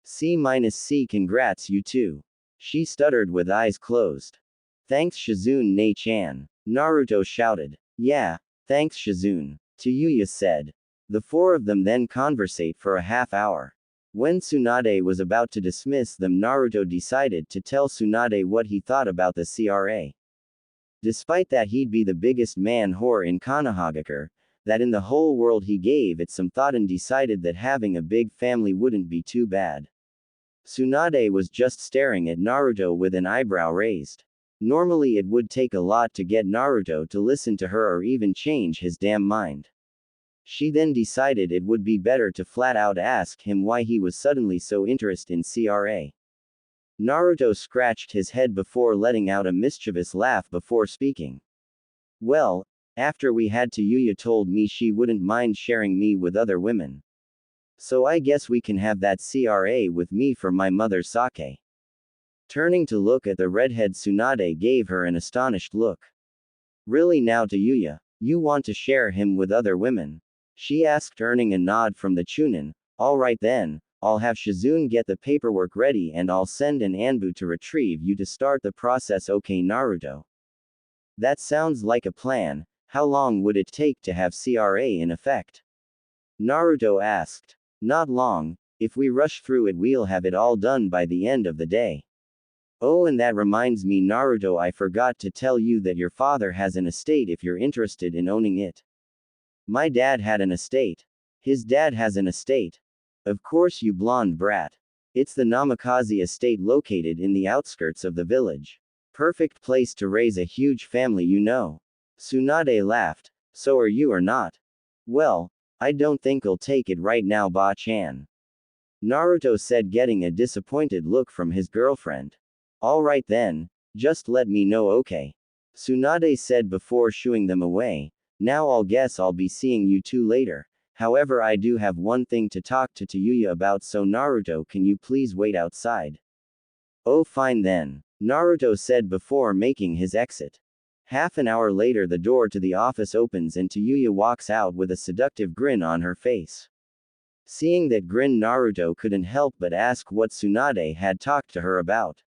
C-C, congrats you two. She stuttered with eyes closed. "Thanks Shizune Ne-chan," Naruto shouted. "Yeah, thanks Shizune," Tayuya said. The four of them then conversate for a half hour. When Tsunade was about to dismiss them, Naruto decided to tell Tsunade what he thought about the CRA. Despite that he'd be the biggest man whore in Konohagakure, that in the whole world, he gave it some thought and decided that having a big family wouldn't be too bad. Tsunade was just staring at Naruto with an eyebrow raised. Normally it would take a lot to get Naruto to listen to her or even change his damn mind. She then decided it would be better to flat out ask him why he was suddenly so interested in CRA. Naruto scratched his head before letting out a mischievous laugh before speaking. "Well, after we had Tayuya told me she wouldn't mind sharing me with other women. So I guess we can have that CRA with me for my mother's sake." Turning to look at the redhead, Tsunade gave her an astonished look. "Really now Tayuya, you want to share him with other women?" she asked, earning a nod from the Chunin. "Alright then, I'll have Shizune get the paperwork ready and I'll send an Anbu to retrieve you to start the process. Okay Naruto. That sounds like a plan. How long would it take to have CRA in effect?" Naruto asked. "Not long. If we rush through it, we'll have it all done by the end of the day. Oh, and that reminds me Naruto, I forgot to tell you that your father has an estate if you're interested in owning it." "My dad had an estate." "His dad has an estate?" "Of course, you blonde brat. It's the Namikaze estate located in the outskirts of the village. Perfect place to raise a huge family, you know." Tsunade laughed. "So are you or not?" "Well, I don't think I'll take it right now, Ba-chan," Naruto said, getting a disappointed look from his girlfriend. "Alright then, just let me know, okay?" Tsunade said before shooing them away. "Now I'll guess I'll be seeing you two later. However, I do have one thing to talk to Tayuya about, so Naruto, can you please wait outside?" "Oh fine then," Naruto said before making his exit. Half an hour later, the door to the office opens and Tayuya walks out with a seductive grin on her face. Seeing that grin, Naruto couldn't help but ask what Tsunade had talked to her about.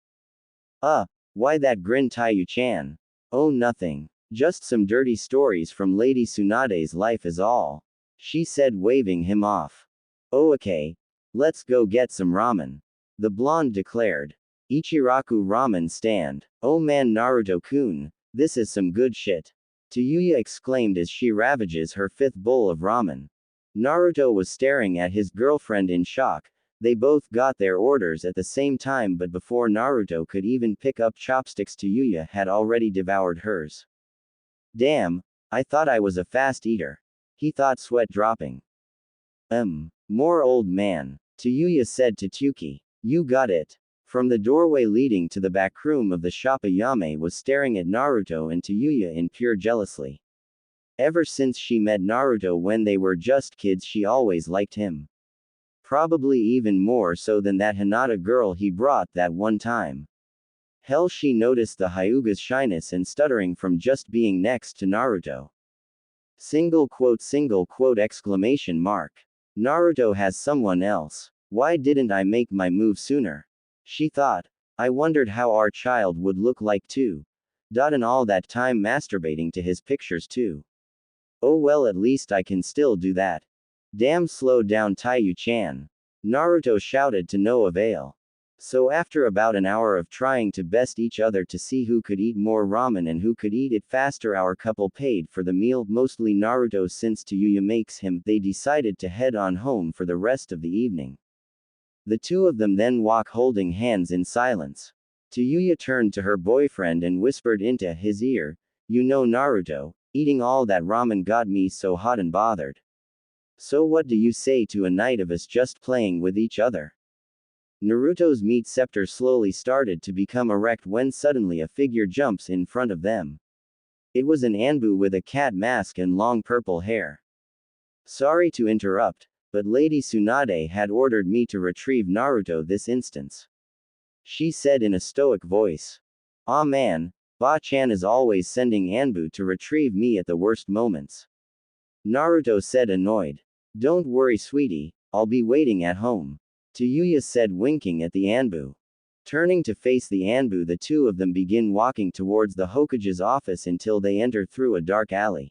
Why that grin, Taiyu-chan?" "Oh, nothing. Just some dirty stories from Lady Tsunade's life is all," she said, waving him off. "Oh, okay. Let's go get some ramen," the blonde declared. "Ichiraku ramen stand. Oh man, Naruto-kun, this is some good shit." Tsuyu exclaimed as she ravages her fifth bowl of ramen. Naruto was staring at his girlfriend in shock. They both got their orders at the same time, but before Naruto could even pick up chopsticks, Tsuyu had already devoured hers. Damn, I thought I was a fast eater. He thought, sweat dropping. More old man. Tsuyu said to Tsuki. You got it. From the doorway leading to the back room of the shop, Ayame was staring at Naruto and Tsuyu in pure jealousy. Ever since she met Naruto when they were just kids, she always liked him. Probably even more so than that Hinata girl he brought that one time. Hell, she noticed the Hyuga's shyness and stuttering from just being next to Naruto. Single quote exclamation mark. Naruto has someone else. Why didn't I make my move sooner? She thought. I wondered how our child would look like too. And all that time masturbating to his pictures too. Oh well, at least I can still do that. Damn, slow down Taiyu-chan. Naruto shouted to no avail. So after about an hour of trying to best each other to see who could eat more ramen and who could eat it faster, our couple paid for the meal, mostly Naruto since Tsuyu makes him. They decided to head on home for the rest of the evening. The two of them then walk holding hands in silence. Tsuyu turned to her boyfriend and whispered into his ear, "You know, Naruto, eating all that ramen got me so hot and bothered. So what do you say to a night of us just playing with each other?" Naruto's meat scepter slowly started to become erect when suddenly a figure jumps in front of them. It was an Anbu with a cat mask and long purple hair. Sorry to interrupt, but Lady Tsunade had ordered me to retrieve Naruto this instance. She said in a stoic voice. Ah man, Ba-chan is always sending Anbu to retrieve me at the worst moments. Naruto said, annoyed. Don't worry sweetie, I'll be waiting at home. Tsuyu said, winking at the Anbu. Turning to face the Anbu, the two of them begin walking towards the Hokage's office until they enter through a dark alley.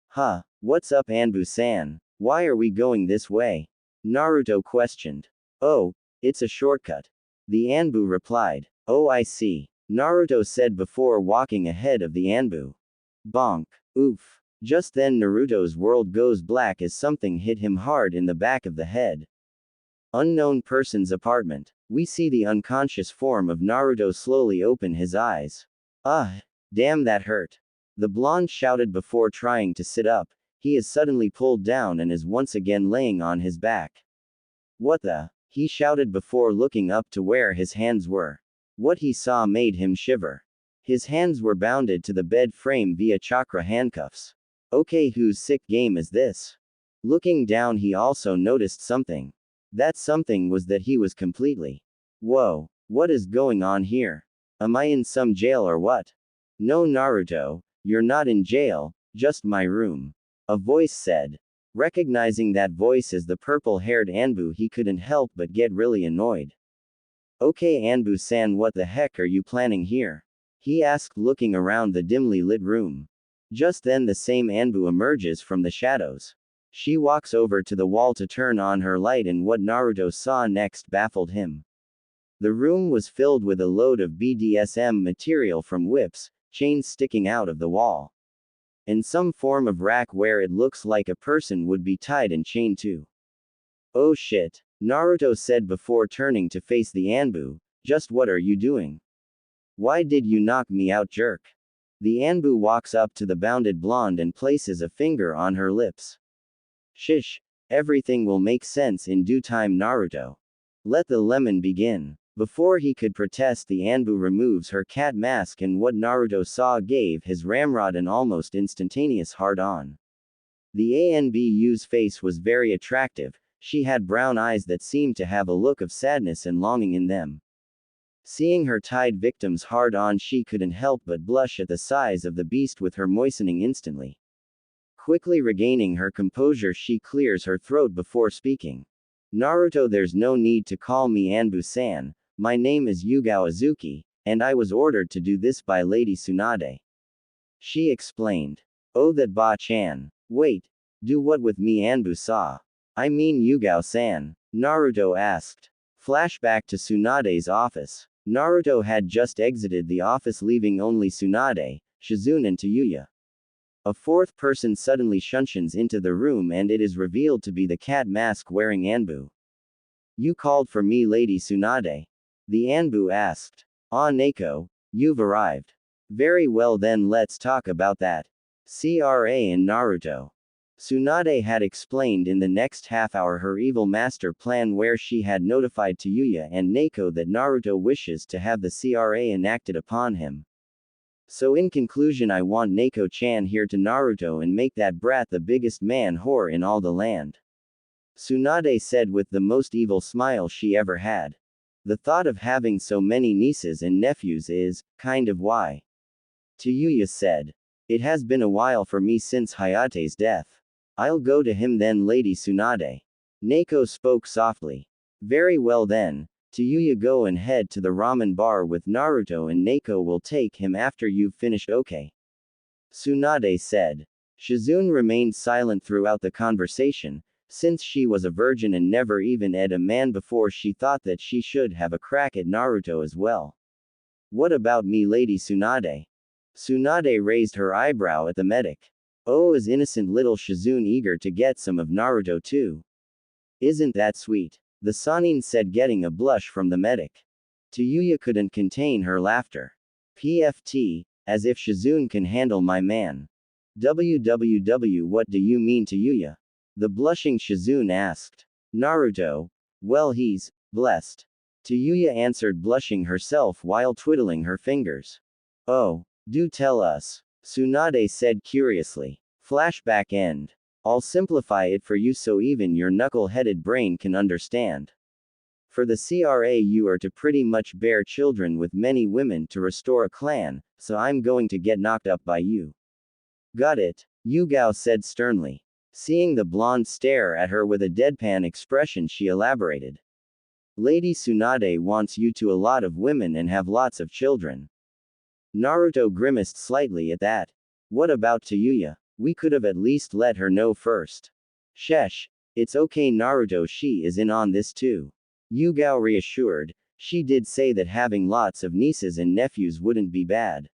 Huh, what's up Anbu-san? Why are we going this way? Naruto questioned. Oh, it's a shortcut. The Anbu replied. Oh, I see. Naruto said before walking ahead of the Anbu. Bonk. Oof. Just then Naruto's world goes black as something hit him hard in the back of the head. Unknown person's apartment. We see the unconscious form of Naruto slowly open his eyes. Damn, that hurt. The blonde shouted before trying to sit up. He is suddenly pulled down and is once again laying on his back. What the? He shouted before looking up to where his hands were. What he saw made him shiver. His hands were bounded to the bed frame via chakra handcuffs. Okay, whose sick game is this? Looking down, he also noticed something. That something was that he was completely. Whoa, what is going on here? Am I in some jail or what? No, Naruto, you're not in jail, just my room. A voice said. Recognizing that voice as the purple-haired Anbu, he couldn't help but get really annoyed. Okay Anbu-san, what the heck are you planning here? He asked, looking around the dimly lit room. Just then the same Anbu emerges from the shadows. She walks over to the wall to turn on her light, and what Naruto saw next baffled him. The room was filled with a load of BDSM material, from whips, chains sticking out of the wall, and some form of rack where it looks like a person would be tied and chained to. Oh shit, Naruto said before turning to face the Anbu. Just what are you doing? Why did you knock me out, jerk? The Anbu walks up to the bounded blonde and places a finger on her lips. Shish, everything will make sense in due time, Naruto. Let the lemon begin. Before he could protest, the Anbu removes her cat mask, and what Naruto saw gave his ramrod an almost instantaneous hard-on. The Anbu's face was very attractive. She had brown eyes that seemed to have a look of sadness and longing in them. Seeing her tied victim's hard-on, she couldn't help but blush at the size of the beast, with her moistening instantly. Quickly regaining her composure, she clears her throat before speaking. Naruto, there's no need to call me Anbu-san. My name is Yugao Azuki, and I was ordered to do this by Lady Tsunade. She explained. Oh, that Ba-chan. Wait. Do what with me, Anbu-sa? I mean Yugao-san? Naruto asked. Flashback to Tsunade's office. Naruto had just exited the office, leaving only Tsunade, Shizune and Tsuyu. A fourth person suddenly shunshes into the room and it is revealed to be the cat mask wearing Anbu. You called for me, Lady Tsunade? The Anbu asked. Ah, Neko, you've arrived. Very well then, let's talk about that. CRA and Naruto. Tsunade had explained in the next half hour her evil master plan, where she had notified Tayuya and Neko that Naruto wishes to have the CRA enacted upon him. So in conclusion, I want Neko-chan here to Naruto and make that brat the biggest man whore in all the land. Tsunade said with the most evil smile she ever had. The thought of having so many nieces and nephews is, kind of why. Tayuya said. It has been a while for me since Hayate's death. I'll go to him then, Lady Tsunade. Neko spoke softly. Very well then, Tayuya, go and head to the ramen bar with Naruto and Neko will take him after you've finished, okay? Tsunade said. Shizune remained silent throughout the conversation. Since she was a virgin and never even ed a man before, she thought that she should have a crack at Naruto as well. What about me, Lady Tsunade? Tsunade raised her eyebrow at the medic. Oh, is innocent little Shizune eager to get some of Naruto too? Isn't that sweet? The Sanin said, getting a blush from the medic. Tayuya couldn't contain her laughter. PFT, as if Shizune can handle my man. WWW, what do you mean, Tayuya? The blushing Shizune asked. Naruto. Well, he's blessed. Tayuya answered, blushing herself while twiddling her fingers. Oh, do tell us. Tsunade said curiously. Flashback end. I'll simplify it for you so even your knuckle-headed brain can understand. For the CRA, you are to pretty much bear children with many women to restore a clan, so I'm going to get knocked up by you. Got it? Yugao said sternly. Seeing the blonde stare at her with a deadpan expression, she elaborated. Lady Tsunade wants you to a lot of women and have lots of children. Naruto grimaced slightly at that. What about Tayuya? We could have at least let her know first. Shesh. It's okay, Naruto, she is in on this too. Yugao reassured. She did say that having lots of nieces and nephews wouldn't be bad.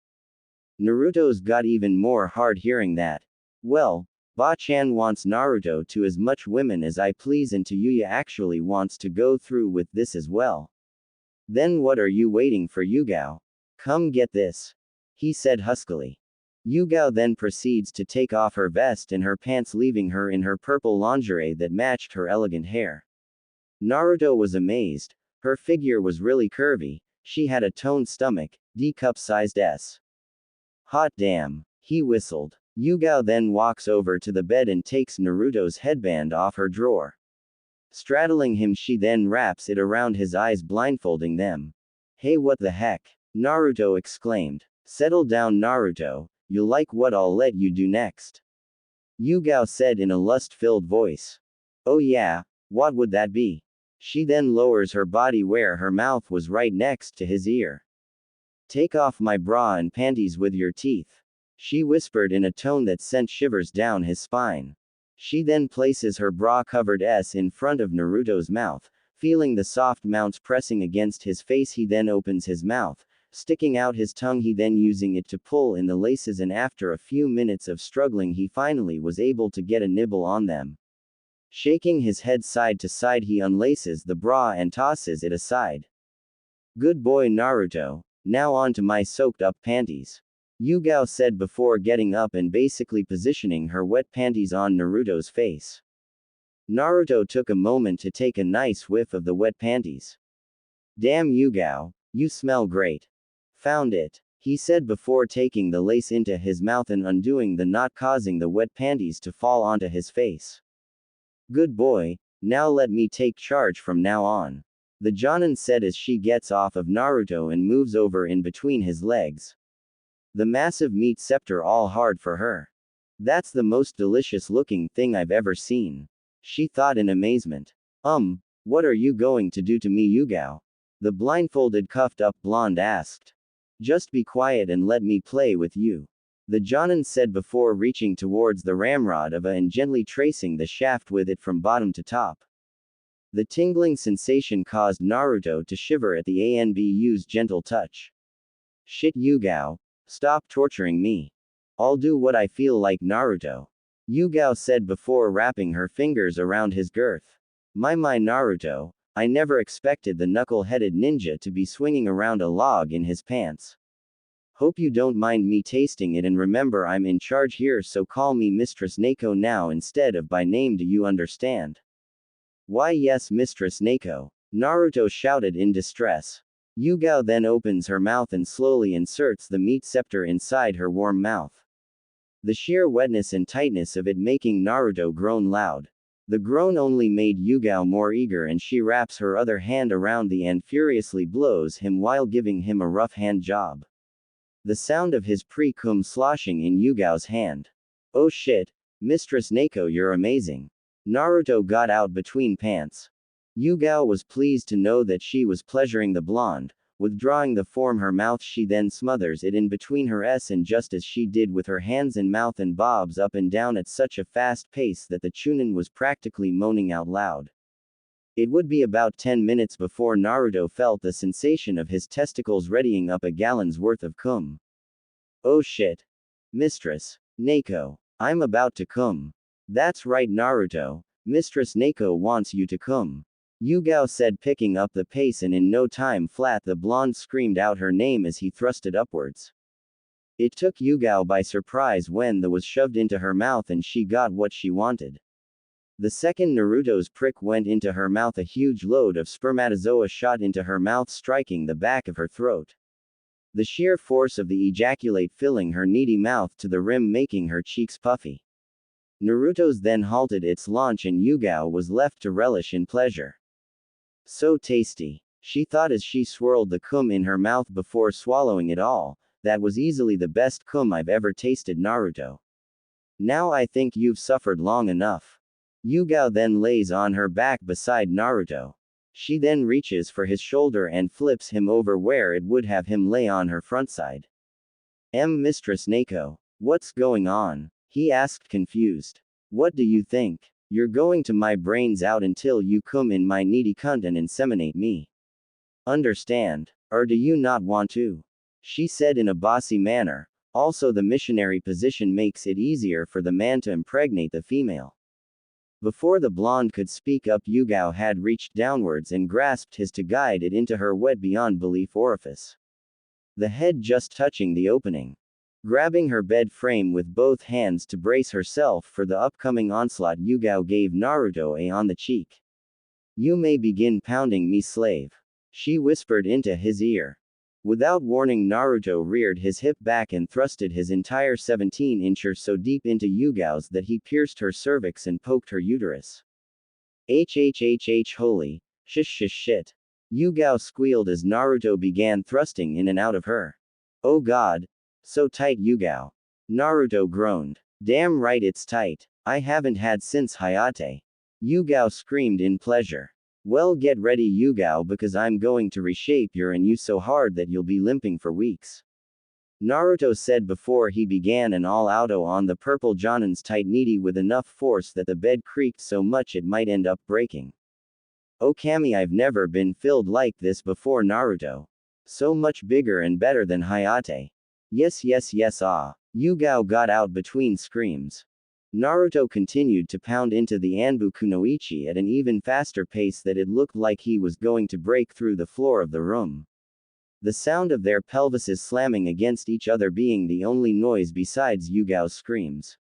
Naruto's got even more hard hearing that. Well, Ba-chan wants Naruto to as much women as I please, and Tayuya actually wants to go through with this as well. Then what are you waiting for, Yugao? Come get this. He said huskily. Yugao then proceeds to take off her vest and her pants, leaving her in her purple lingerie that matched her elegant hair. Naruto was amazed. Her figure was really curvy. She had a toned stomach, D-cup-sized S. Hot damn. He whistled. Yugao then walks over to the bed and takes Naruto's headband off her drawer. Straddling him, she then wraps it around his eyes, blindfolding them. Hey, what the heck? Naruto exclaimed. Settle down, Naruto. You'll like what I'll let you do next. Yugao said in a lust-filled voice. Oh yeah, what would that be? She then lowers her body where her mouth was right next to his ear. Take off my bra and panties with your teeth. She whispered in a tone that sent shivers down his spine. She then places her bra-covered S in front of Naruto's mouth. Feeling the soft mounts pressing against his face, he then opens his mouth, sticking out his tongue, he then using it to pull in the laces, and after a few minutes of struggling he finally was able to get a nibble on them. Shaking his head side to side, he unlaces the bra and tosses it aside. Good boy, Naruto. Now on to my soaked-up panties. Yugao said before getting up and basically positioning her wet panties on Naruto's face. Naruto took a moment to take a nice whiff of the wet panties. Damn, Yugao, you smell great. Found it, he said before taking the lace into his mouth and undoing the knot, causing the wet panties to fall onto his face. Good boy, now let me take charge from now on. The Jonin said as she gets off of Naruto and moves over in between his legs. The massive meat scepter all hard for her. That's the most delicious looking thing I've ever seen. She thought in amazement. What are you going to do to me, Yugao? The blindfolded cuffed up blonde asked. Just be quiet and let me play with you. The Jonin said before reaching towards the ramrod of A and gently tracing the shaft with it from bottom to top. The tingling sensation caused Naruto to shiver at the ANBU's gentle touch. Shit, Yugao. Stop torturing me. I'll do what I feel like, Naruto. Yugao said before wrapping her fingers around his girth. My Naruto, I never expected the knuckle-headed ninja to be swinging around a log in his pants. Hope you don't mind me tasting it, and remember I'm in charge here, so call me Mistress Neko now instead of by name, do you understand? Why yes, Mistress Neko, Naruto shouted in distress. Yugao then opens her mouth and slowly inserts the meat scepter inside her warm mouth. The sheer wetness and tightness of it making Naruto groan loud. The groan only made Yugao more eager, and she wraps her other hand around the and furiously blows him while giving him a rough hand job. The sound of his pre-cum sloshing in Yugao's hand. Oh shit, Mistress Neko, you're amazing. Naruto got out between pants. Yugao was pleased to know that she was pleasuring the blonde. Withdrawing the form her mouth, she then smothers it in between her s, and just as she did with her hands and mouth, and bobs up and down at such a fast pace that the chunin was practically moaning out loud. It would be about 10 minutes before Naruto felt the sensation of his testicles readying up a gallon's worth of cum. Oh shit. Mistress Neko, I'm about to cum. That's right, Naruto. Mistress Neko wants you to cum. Yugao said, picking up the pace, and in no time flat the blonde screamed out her name as he thrusted upwards. It took Yugao by surprise when the was shoved into her mouth and she got what she wanted. The second Naruto's prick went into her mouth, a huge load of spermatozoa shot into her mouth, striking the back of her throat. The sheer force of the ejaculate filling her needy mouth to the rim, making her cheeks puffy. Naruto's then halted its launch, and Yugao was left to relish in pleasure. So tasty, she thought as she swirled the cum in her mouth before swallowing it all. That was easily the best cum I've ever tasted, Naruto. Now I think you've suffered long enough. Yugao then lays on her back beside Naruto. She then reaches for his shoulder and flips him over where it would have him lay on her front side. Mistress Neko, what's going on? He asked, confused. What do you think? You're going to my brains out until you cum in my needy cunt and inseminate me. Understand? Or do you not want to? She said in a bossy manner. Also, the missionary position makes it easier for the man to impregnate the female. Before the blonde could speak up, Yugao had reached downwards and grasped his to guide it into her wet beyond belief orifice. The head just touching the opening. Grabbing her bed frame with both hands to brace herself for the upcoming onslaught, Yugao gave Naruto a on the cheek. You may begin pounding me, slave. She whispered into his ear. Without warning, Naruto reared his hip back and thrusted his entire 17-incher so deep into Yugao's that he pierced her cervix and poked her uterus. Holy shit. Yugao squealed as Naruto began thrusting in and out of her. Oh god. So tight, Yugao. Naruto groaned. Damn right it's tight. I haven't had since Hayate. Yugao screamed in pleasure. Well, get ready, Yugao, because I'm going to reshape your and you so hard that you'll be limping for weeks. Naruto said before he began an all-outo on the purple Jonin's tight needy with enough force that the bed creaked so much it might end up breaking. Oh Kami, I've never been filled like this before, Naruto. So much bigger and better than Hayate. Yes, Yugao got out between screams. Naruto continued to pound into the Anbu Kunoichi at an even faster pace that it looked like he was going to break through the floor of the room. The sound of their pelvises slamming against each other being the only noise besides Yugao's screams.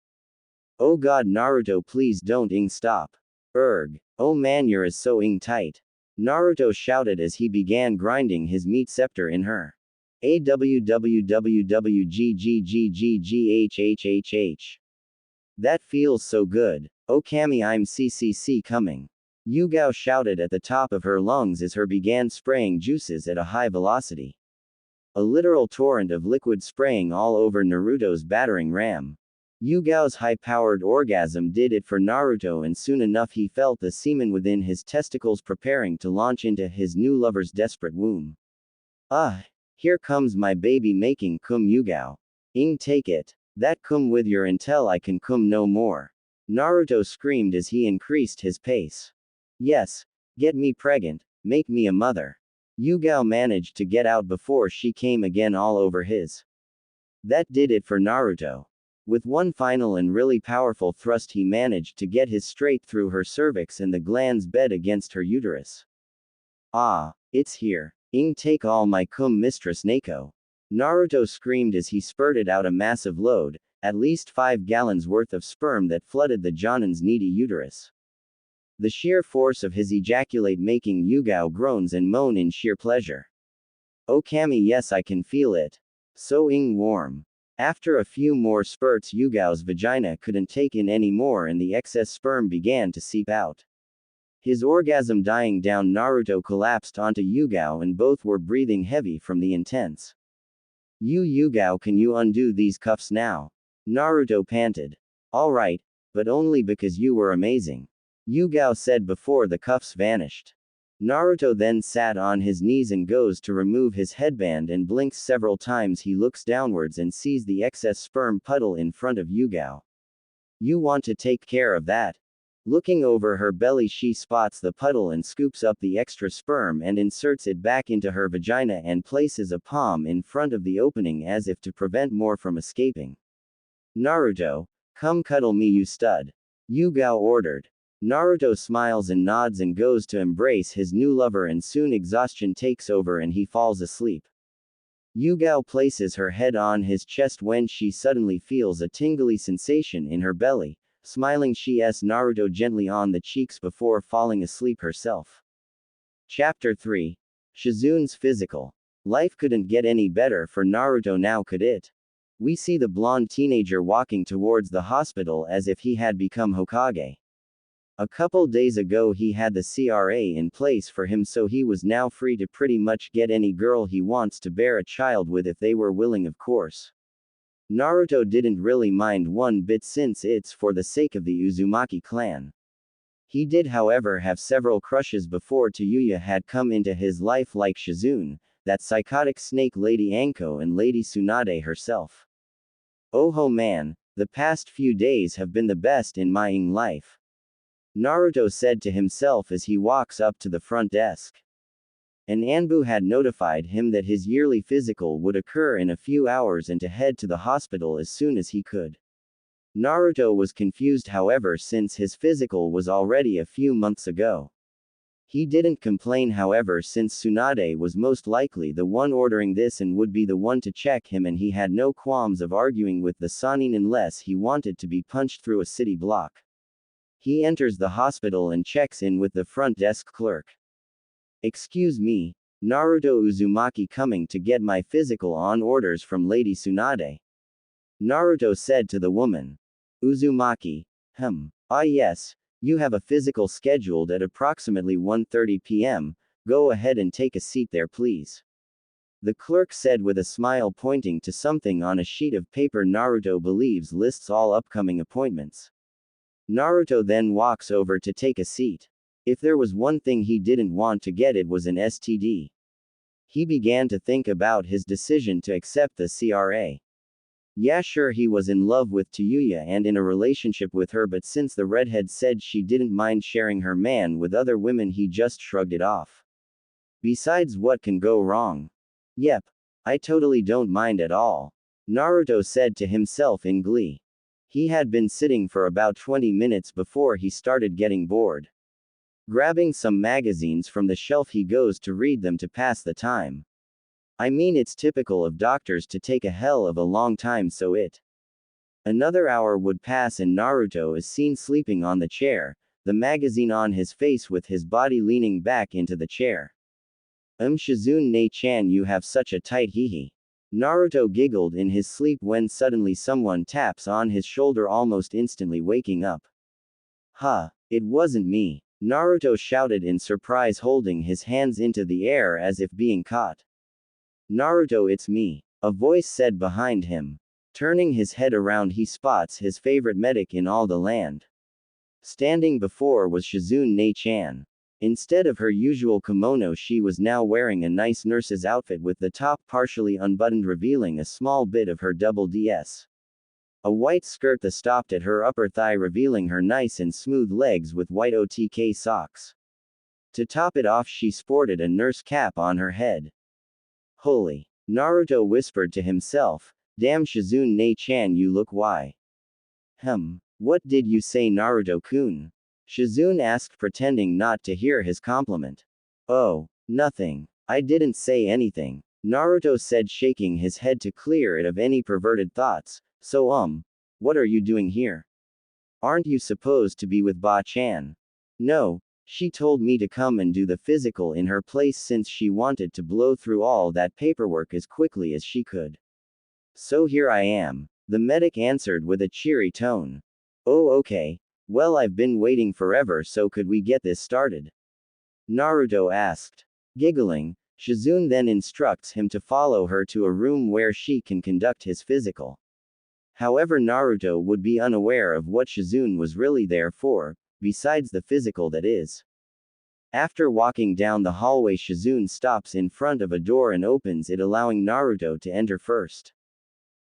Oh god, Naruto, please don't stop. Erg. Oh man, you're so tight. Naruto shouted as he began grinding his meat scepter in her. AWWWGGGGGHHHH. That feels so good. Oh Kami, I'm CCC coming. Yugao shouted at the top of her lungs as her began spraying juices at a high velocity. A literal torrent of liquid spraying all over Naruto's battering ram. Yugao's high-powered orgasm did it for Naruto, and soon enough he felt the semen within his testicles preparing to launch into his new lover's desperate womb. Here comes my baby making cum, Yugao. Take it. That cum with your until I can cum no more. Naruto screamed as he increased his pace. Yes. Get me pregnant. Make me a mother. Yugao managed to get out before she came again all over his. That did it for Naruto. With one final and really powerful thrust he managed to get his straight through her cervix and the glands bed against her uterus. Ah, it's here. Take all my cum mistress Nako. Naruto screamed as he spurted out a massive load, at least 5 gallons worth of sperm that flooded the Jonin's needy uterus. The sheer force of his ejaculate making Yugao groans and moan in sheer pleasure. Oh Kami, yes, I can feel it. So warm. After a few more spurts Yugao's vagina couldn't take in any more and the excess sperm began to seep out. His orgasm dying down, Naruto collapsed onto Yugao and both were breathing heavy from the intense. Yugao, can you undo these cuffs now? Naruto panted. Alright, but only because you were amazing. Yugao said before the cuffs vanished. Naruto then sat on his knees and goes to remove his headband and blinks several times. He looks downwards and sees the excess sperm puddle in front of Yugao. You want to take care of that? Looking over her belly, she spots the puddle and scoops up the extra sperm and inserts it back into her vagina and places a palm in front of the opening as if to prevent more from escaping. Naruto, come cuddle me, you stud. Yugao ordered. Naruto smiles and nods and goes to embrace his new lover, and soon exhaustion takes over and he falls asleep. Yugao places her head on his chest when she suddenly feels a tingly sensation in her belly. Smiling, she s Naruto gently on the cheeks before falling asleep herself. Chapter 3. Shizune's physical. Life couldn't get any better for Naruto now, could it? We see the blonde teenager walking towards the hospital as if he had become Hokage. A couple days ago he had the CRA in place for him, so he was now free to pretty much get any girl he wants to bear a child with if they were willing, of course. Naruto didn't really mind one bit since it's for the sake of the Uzumaki clan. He did, however, have several crushes before Tayuya had come into his life, like Shizune, that psychotic snake Lady Anko, and Lady Tsunade herself. Oh man, the past few days have been the best in my life. Naruto said to himself as he walks up to the front desk. An Anbu had notified him that his yearly physical would occur in a few hours and to head to the hospital as soon as he could. Naruto was confused, however, since his physical was already a few months ago. He didn't complain, however, since Tsunade was most likely the one ordering this and would be the one to check him, and he had no qualms of arguing with the Sannin unless he wanted to be punched through a city block. He enters the hospital and checks in with the front desk clerk. Excuse me, Naruto Uzumaki coming to get my physical on orders from Lady Tsunade. Naruto said to the woman. Uzumaki. Ah yes, you have a physical scheduled at approximately 1:30 p.m., go ahead and take a seat there please. The clerk said with a smile, pointing to something on a sheet of paper Naruto believes lists all upcoming appointments. Naruto then walks over to take a seat. If there was one thing he didn't want to get, it was an STD. He began to think about his decision to accept the CRA. Yeah, sure, he was in love with Tayuya and in a relationship with her, but since the redhead said she didn't mind sharing her man with other women, he just shrugged it off. Besides, what can go wrong? Yep, I totally don't mind at all, Naruto said to himself in glee. He had been sitting for about 20 minutes before he started getting bored. Grabbing some magazines from the shelf, he goes to read them to pass the time. I mean, it's typical of doctors to take a hell of a long time, so Another hour would pass and Naruto is seen sleeping on the chair, the magazine on his face with his body leaning back into the chair. Shizune-chan, you have such a tight hee. Naruto giggled in his sleep when suddenly someone taps on his shoulder, almost instantly waking up. Huh, it wasn't me, Naruto shouted in surprise, holding his hands into the air as if being caught. Naruto, it's me, a voice said behind him. Turning his head around, he spots his favorite medic in all the land. Standing before was Shizune-chan. Instead of her usual kimono, she was now wearing a nice nurse's outfit with the top partially unbuttoned, revealing a small bit of her double DS. A white skirt that stopped at her upper thigh, revealing her nice and smooth legs with white OTK socks. To top it off, she sported a nurse cap on her head. Holy! Naruto whispered to himself, Damn Shizune-chan, you look why. What did you say, Naruto-kun? Shizune asked, pretending not to hear his compliment. Oh, nothing. I didn't say anything, Naruto said, shaking his head to clear it of any perverted thoughts. So what are you doing here? Aren't you supposed to be with Ba-chan? No, she told me to come and do the physical in her place since she wanted to blow through all that paperwork as quickly as she could. So here I am, the medic answered with a cheery tone. Oh, okay. Well, I've been waiting forever, so could we get this started? Naruto asked. Giggling, Shizune then instructs him to follow her to a room where she can conduct his physical. However, Naruto would be unaware of what Shizune was really there for, besides the physical, that is. After walking down the hallway, Shizune stops in front of a door and opens it, allowing Naruto to enter first.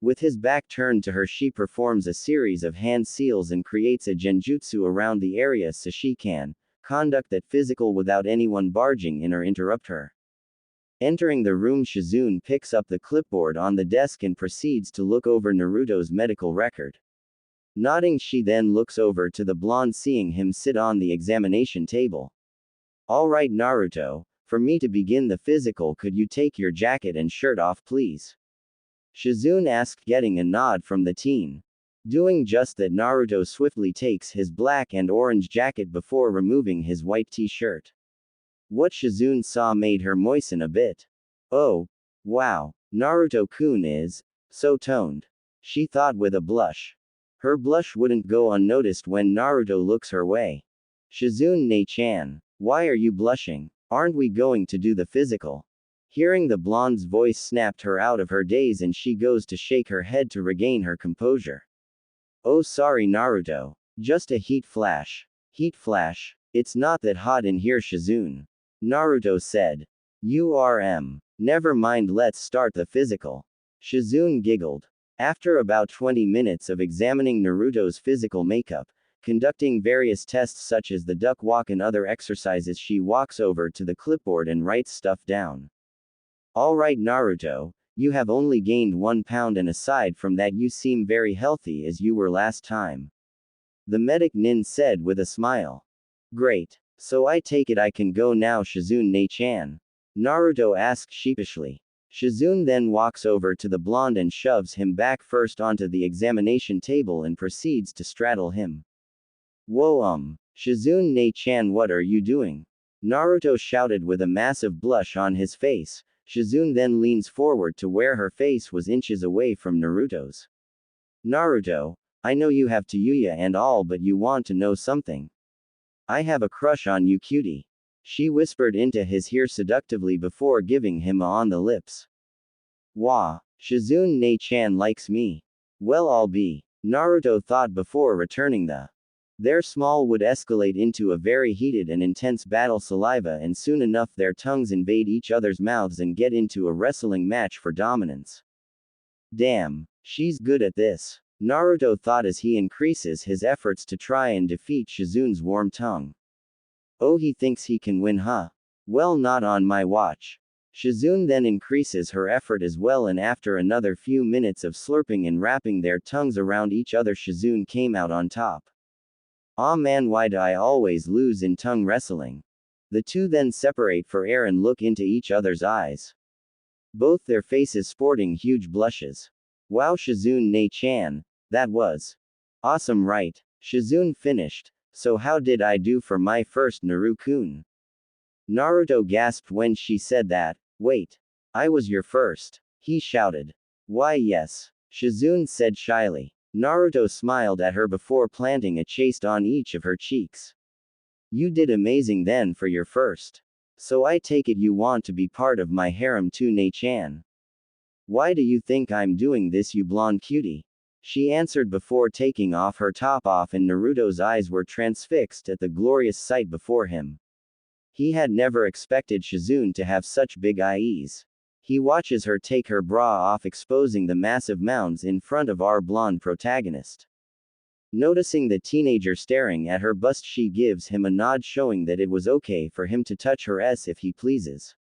With his back turned to her, she performs a series of hand seals and creates a genjutsu around the area so she can conduct that physical without anyone barging in or interrupt her. Entering the room, Shizune picks up the clipboard on the desk and proceeds to look over Naruto's medical record. Nodding, she then looks over to the blonde, seeing him sit on the examination table. Alright, Naruto, for me to begin the physical, could you take your jacket and shirt off, please? Shizune asked, getting a nod from the teen. Doing just that, Naruto swiftly takes his black and orange jacket before removing his white t-shirt. What Shizune saw made her moisten a bit. Oh, wow, Naruto-kun is so toned, she thought with a blush. Her blush wouldn't go unnoticed when Naruto looks her way. Shizune-chan, why are you blushing? Aren't we going to do the physical? Hearing the blonde's voice snapped her out of her daze, and she goes to shake her head to regain her composure. Oh, sorry, Naruto. Just a heat flash. Heat flash? It's not that hot in here, Shizune, Naruto said. Never mind, let's start the physical. Shizune giggled. After about 20 minutes of examining Naruto's physical makeup, conducting various tests such as the duck walk and other exercises, she walks over to the clipboard and writes stuff down. Alright, Naruto, you have only gained 1 pound, and aside from that you seem very healthy as you were last time, the medic Nin said with a smile. Great. So I take it I can go now, Shizune-chan? Naruto asked sheepishly. Shizune then walks over to the blonde and shoves him back first onto the examination table and proceeds to straddle him. Whoa, Shizune-chan, what are you doing? Naruto shouted with a massive blush on his face. Shizune then leans forward to where her face was inches away from Naruto's. Naruto, I know you have Tayuya and all, but you want to know something? I have a crush on you, cutie. She whispered into his ear seductively before giving him a on the lips. Wah, Shizune-chan likes me. Well, I'll be, Naruto thought before returning the. Their small would escalate into a very heated and intense battle, saliva, and soon enough their tongues invade each other's mouths and get into a wrestling match for dominance. Damn, she's good at this, Naruto thought as he increases his efforts to try and defeat Shizune's warm tongue. Oh, he thinks he can win, huh? Well, not on my watch. Shizune then increases her effort as well, and after another few minutes of slurping and wrapping their tongues around each other, Shizune came out on top. Aw man, why do I always lose in tongue wrestling? The two then separate for air and look into each other's eyes, both their faces sporting huge blushes. Wow, Shizune-chan, that was awesome, right? Shizune finished. So how did I do for my first Naruto-kun? Naruto gasped when she said that. Wait. I was your first, he shouted. Why, yes, Shizune said shyly. Naruto smiled at her before planting a chaste on each of her cheeks. You did amazing then for your first. So I take it you want to be part of my harem too, Ne-chan. Why do you think I'm doing this, you blonde cutie? She answered before taking off her top, and Naruto's eyes were transfixed at the glorious sight before him. He had never expected Shizune to have such big eyes. He watches her take her bra off, exposing the massive mounds in front of our blonde protagonist. Noticing the teenager staring at her bust, she gives him a nod showing that it was okay for him to touch her ass if he pleases.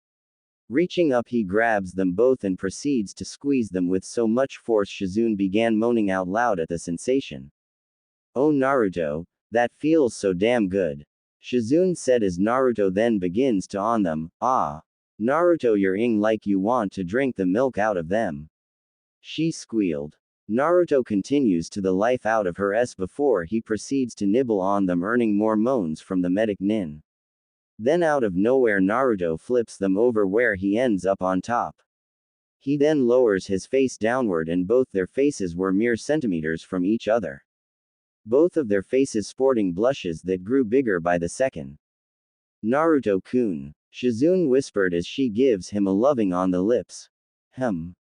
Reaching up, he grabs them both and proceeds to squeeze them with so much force Shizune began moaning out loud at the sensation. "Oh Naruto, that feels so damn good," Shizune said as Naruto then begins to on them. "Ah. Naruto, you're ing like you want to drink the milk out of them," she squealed. Naruto continues to the life out of her s before he proceeds to nibble on them, earning more moans from the medic nin. Then out of nowhere Naruto flips them over where he ends up on top. He then lowers his face downward and both their faces were mere centimeters from each other. Both of their faces sporting blushes that grew bigger by the second. "Naruto-kun," Shizune whispered as she gives him a loving on the lips.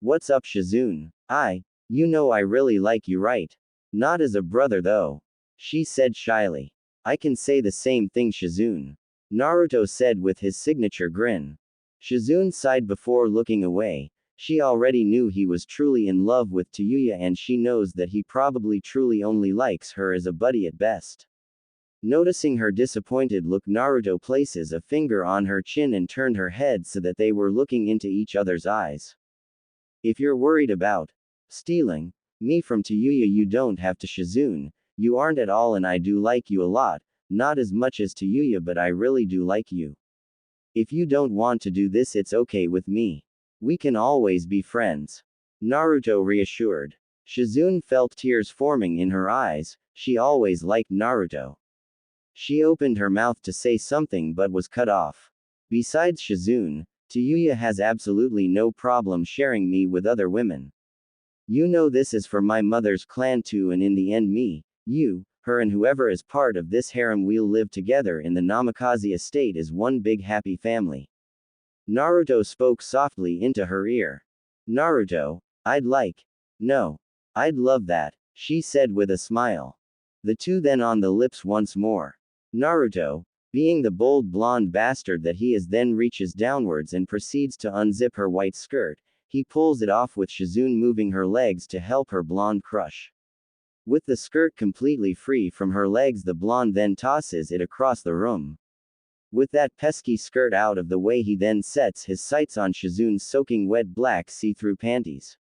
What's up Shizune? You know I really like you, right? Not as a brother though," she said shyly. "I can say the same thing Shizune," Naruto said with his signature grin. Shizune sighed before looking away. She already knew he was truly in love with Tayuya and she knows that he probably truly only likes her as a buddy at best. Noticing her disappointed look, Naruto places a finger on her chin and turned her head so that they were looking into each other's eyes. "If you're worried about stealing me from Tayuya, you don't have to Shizune. You aren't at all and I do like you a lot, not as much as Tayuya but I really do like you. If you don't want to do this it's okay with me. We can always be friends," Naruto reassured. Shizune felt tears forming in her eyes. She always liked Naruto. She opened her mouth to say something but was cut off. "Besides Shizune, Tayuya has absolutely no problem sharing me with other women. You know this is for my mother's clan too, and in the end me, you, her and whoever is part of this harem we'll live together in the Namikaze estate as one big happy family." Naruto spoke softly into her ear. "Naruto, I'd love that," she said with a smile. The two then on the lips once more. Naruto, being the bold blonde bastard that he is, then reaches downwards and proceeds to unzip her white skirt. He pulls it off with Shizune moving her legs to help her blonde crush. With the skirt completely free from her legs, the blonde then tosses it across the room. With that pesky skirt out of the way, he then sets his sights on Shizune's soaking wet black see-through panties.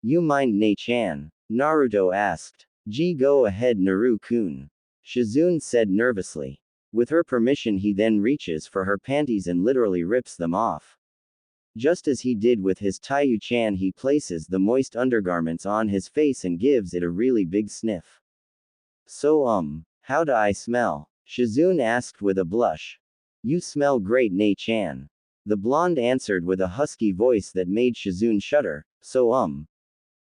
"You mind Ne-chan?" Naruto asked. Go ahead Naru-kun," Shizune said nervously. With her permission he then reaches for her panties and literally rips them off. Just as he did with his Taiyu-chan, he places the moist undergarments on his face and gives it a really big sniff. "So how do I smell?" Shizune asked with a blush. "You smell great Ne-chan," the blonde answered with a husky voice that made Shizune shudder. "So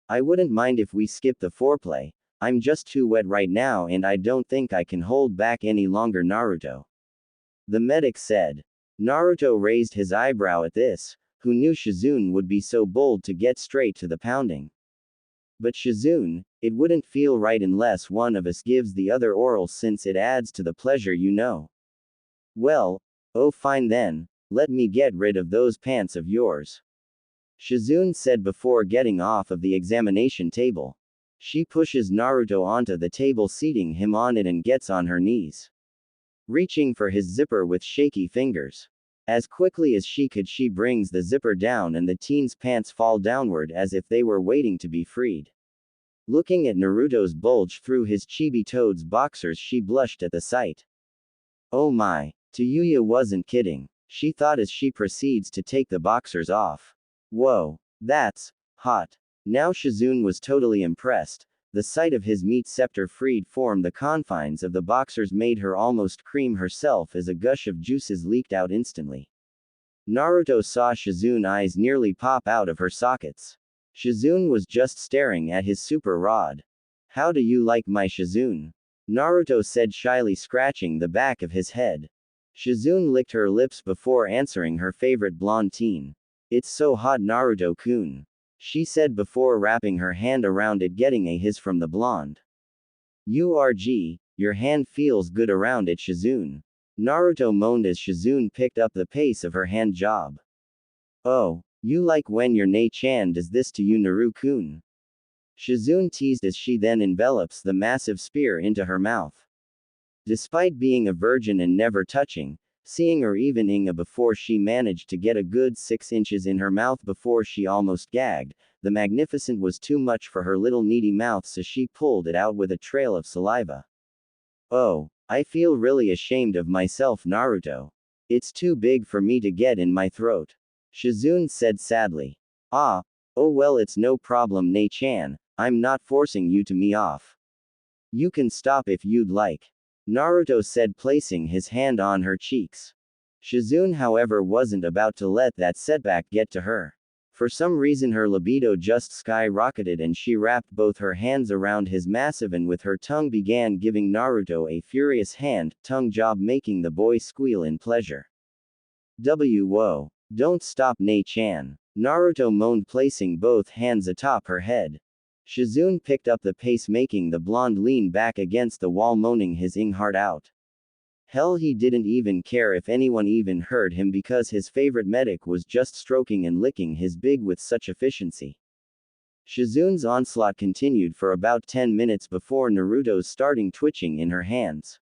I wouldn't mind if we skip the foreplay. I'm just too wet right now and I don't think I can hold back any longer Naruto," the medic said. Naruto raised his eyebrow at this. Who knew Shizune would be so bold to get straight to the pounding? "But Shizune, it wouldn't feel right unless one of us gives the other oral since it adds to the pleasure, you know." "Well, oh fine then, let me get rid of those pants of yours," Shizune said before getting off of the examination table. She pushes Naruto onto the table, seating him on it, and gets on her knees. Reaching for his zipper with shaky fingers. As quickly as she could, she brings the zipper down and the teen's pants fall downward as if they were waiting to be freed. Looking at Naruto's bulge through his chibi toad's boxers, she blushed at the sight. Oh my, Tayuya wasn't kidding, she thought as she proceeds to take the boxers off. Whoa, that's hot. Now Shizune was totally impressed. The sight of his meat scepter freed from the confines of the boxers made her almost cream herself as a gush of juices leaked out instantly. Naruto saw Shizune's eyes nearly pop out of her sockets. Shizune was just staring at his super rod. "How do you like my Shizune?" Naruto said shyly, scratching the back of his head. Shizune licked her lips before answering her favorite blonde teen. "It's so hot Naruto-kun," she said before wrapping her hand around it, getting a hiss from the blonde. "Urg, your hand feels good around it Shizune," Naruto moaned as Shizune picked up the pace of her hand job. "Oh, you like when your Ne-chan does this to you Naru-kun?" Shizune teased as she then envelops the massive spear into her mouth. Despite being a virgin and never touching Seeing her even Inga before she managed to get a good 6 inches in her mouth before she almost gagged, the magnificent was too much for her little needy mouth, so she pulled it out with a trail of saliva. Oh, I feel really ashamed of myself, Naruto. It's too big for me to get in my throat. Shizune said sadly. Ah, oh well, it's no problem, Nei-chan, I'm not forcing you to me off. You can stop if you'd like. Naruto said, placing his hand on her cheeks. Shizune, however, wasn't about to let that setback get to her. For some reason her libido just skyrocketed and she wrapped both her hands around his massive and with her tongue began giving Naruto a furious hand-tongue job, making the boy squeal in pleasure. Whoa. Don't stop, Nei-chan. Naruto moaned, placing both hands atop her head. Shizune picked up the pace, making the blonde lean back against the wall, moaning his heart out. Hell, he didn't even care if anyone even heard him because his favorite medic was just stroking and licking his big with such efficiency. Shizune's onslaught continued for about 10 minutes before Naruto's starting twitching in her hands.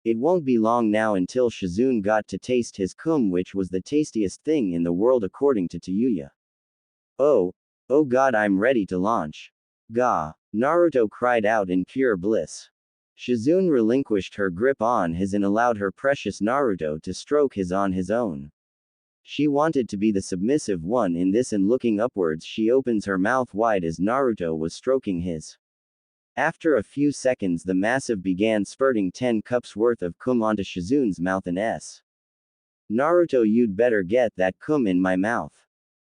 It won't be long now until Shizune got to taste his cum, which was the tastiest thing in the world according to Tayuya. Oh god, I'm ready to launch. Gah! Naruto cried out in pure bliss. Shizune relinquished her grip on his and allowed her precious Naruto to stroke his on his own. She wanted to be the submissive one in this, and looking upwards she opens her mouth wide as Naruto was stroking his. After a few seconds the massive began spurting 10 cups worth of cum onto Shizune's mouth and s. Naruto, you'd better get that cum in my mouth.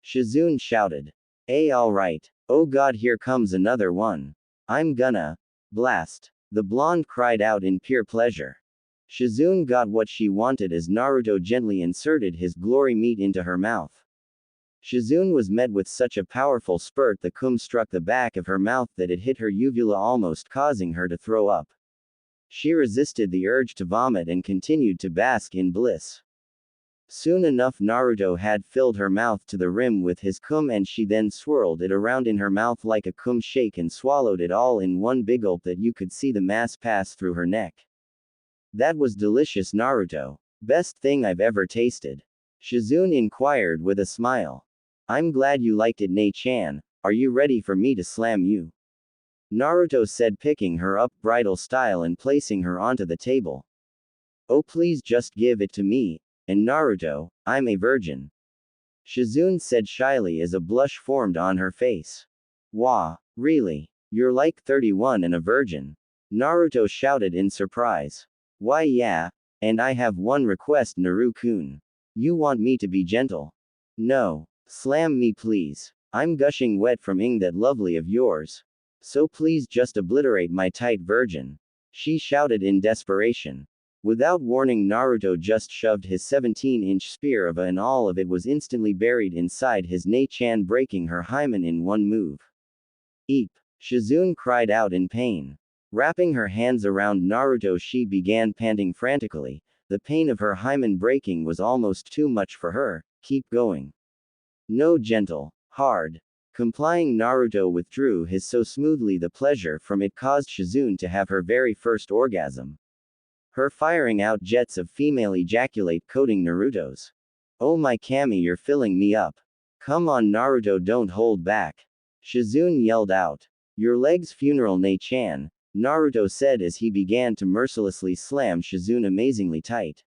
Shizune shouted. Alright. Oh god, here comes another one. I'm gonna blast. The blonde cried out in pure pleasure. Shizune got what she wanted as Naruto gently inserted his glory meat into her mouth. Shizune was met with such a powerful spurt the cum struck the back of her mouth that it hit her uvula, almost causing her to throw up. She resisted the urge to vomit and continued to bask in bliss. Soon enough Naruto had filled her mouth to the rim with his cum, and she then swirled it around in her mouth like a cum shake and swallowed it all in one big gulp that you could see the mass pass through her neck. That was delicious, Naruto. Best thing I've ever tasted. Shizune inquired with a smile. I'm glad you liked it, Nei-chan. Are you ready for me to slam you? Naruto said, picking her up bridal style and placing her onto the table. Oh please just give it to me. And Naruto, I'm a virgin. Shizune said shyly as a blush formed on her face. Wah, really? You're like 31 and a virgin? Naruto shouted in surprise. Why yeah, and I have one request, Naru-kun. You want me to be gentle? No. Slam me please. I'm gushing wet from that lovely of yours. So please just obliterate my tight virgin. She shouted in desperation. Without warning, Naruto just shoved his 17-inch spear of and all of it was instantly buried inside his Nei-chan, breaking her hymen in one move. Eep! Shizune cried out in pain. Wrapping her hands around Naruto, she began panting frantically. The pain of her hymen breaking was almost too much for her. Keep going. No, gentle. Hard. Complying, Naruto withdrew his so smoothly the pleasure from it caused Shizune to have her very first orgasm. Her firing out jets of female ejaculate coating Naruto's. Oh my Kami, you're filling me up. Come on Naruto, don't hold back. Shizune yelled out. Your legs funeral, Nei-chan, Naruto said as he began to mercilessly slam Shizune amazingly tight.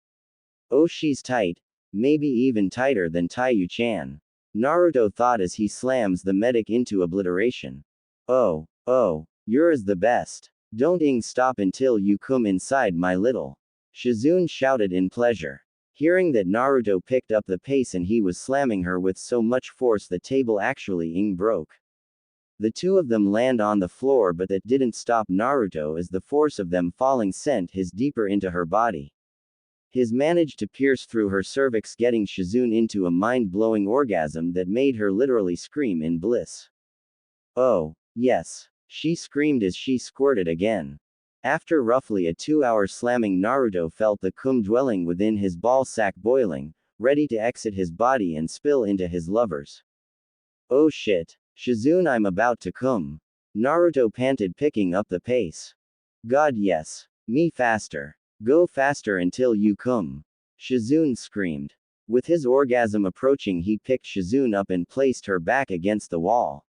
Oh, she's tight. Maybe even tighter than Taiyu-chan. Naruto thought as he slams the medic into obliteration. Oh, you're the best. Don't stop until you come inside my little. Shizune shouted in pleasure. Hearing that Naruto picked up the pace and he was slamming her with so much force the table actually broke. The two of them land on the floor, but that didn't stop Naruto as the force of them falling sent his deeper into her body. His managed to pierce through her cervix, getting Shizune into a mind-blowing orgasm that made her literally scream in bliss. Oh, yes. She screamed as she squirted again. After roughly a 2-hour slamming, Naruto felt the cum dwelling within his ball sack boiling, ready to exit his body and spill into his lover's. Oh shit. Shizune, I'm about to cum. Naruto panted, picking up the pace. God yes. Me faster. Go faster until you cum. Shizune screamed. With his orgasm approaching, he picked Shizune up and placed her back against the wall.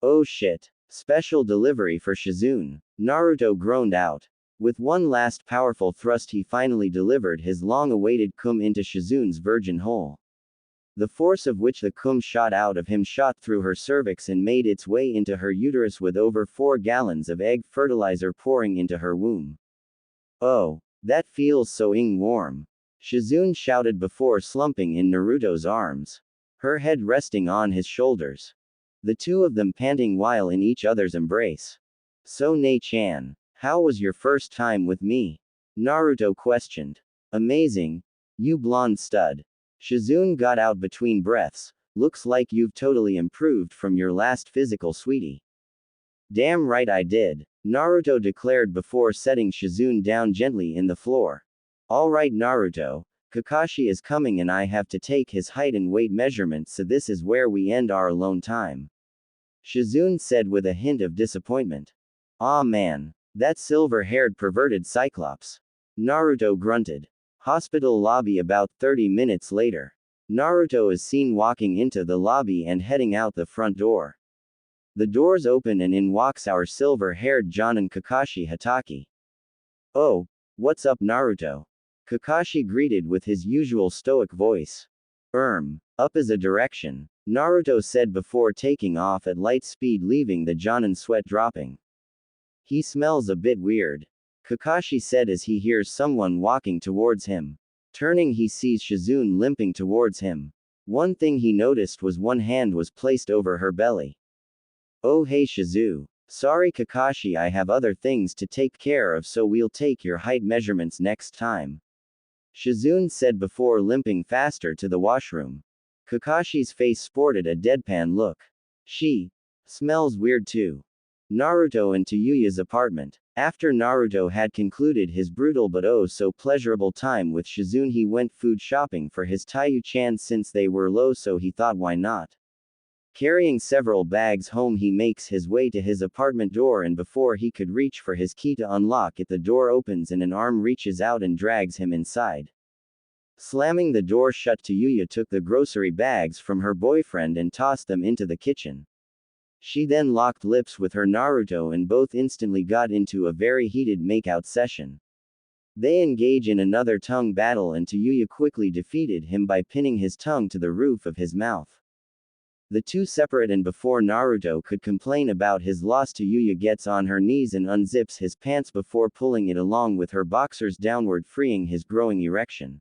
Oh shit. Special delivery for Shizune. Naruto groaned out. With one last powerful thrust, he finally delivered his long-awaited cum into Shizune's virgin hole. The force of which the cum shot out of him shot through her cervix and made its way into her uterus, with over 4 gallons of egg fertilizer pouring into her womb. Oh, that feels so warm. Shizune shouted before slumping in Naruto's arms, her head resting on his shoulders. The two of them panting while in each other's embrace. So Ne-chan, how was your first time with me? Naruto questioned. Amazing, you blonde stud. Shizune got out between breaths. Looks like you've totally improved from your last physical, sweetie. Damn right I did, Naruto declared before setting Shizune down gently in the floor. Alright Naruto, Kakashi is coming and I have to take his height and weight measurements, so this is where we end our alone time. Shizune said with a hint of disappointment. Aw man, that silver-haired perverted Cyclops. Naruto grunted. Hospital lobby. About 30 minutes later, Naruto is seen walking into the lobby and heading out the front door. The doors open and in walks our silver-haired Jonin Kakashi Hatake. Oh, what's up Naruto? Kakashi greeted with his usual stoic voice. Up is a direction, Naruto said before taking off at light speed, leaving the Jonin sweat dropping. He smells a bit weird, Kakashi said as he hears someone walking towards him. Turning, he sees Shizune limping towards him. One thing he noticed was one hand was placed over her belly. Oh hey Shizu. Sorry Kakashi, I have other things to take care of, so we'll take your height measurements next time. Shizune said before limping faster to the washroom. Kakashi's face sported a deadpan look. She smells weird too. Naruto and Tayuya's apartment. After Naruto had concluded his brutal but oh so pleasurable time with Shizune, he went food shopping for his Taiyu-chan since they were low, so he thought why not. Carrying several bags home, he makes his way to his apartment door, and before he could reach for his key to unlock it, the door opens and an arm reaches out and drags him inside. Slamming the door shut, Tayuya took the grocery bags from her boyfriend and tossed them into the kitchen. She then locked lips with her Naruto and both instantly got into a very heated makeout session. They engage in another tongue battle and Tayuya quickly defeated him by pinning his tongue to the roof of his mouth. The two separate, and before Naruto could complain about his loss, Tayuya gets on her knees and unzips his pants before pulling it along with her boxers downward, freeing his growing erection.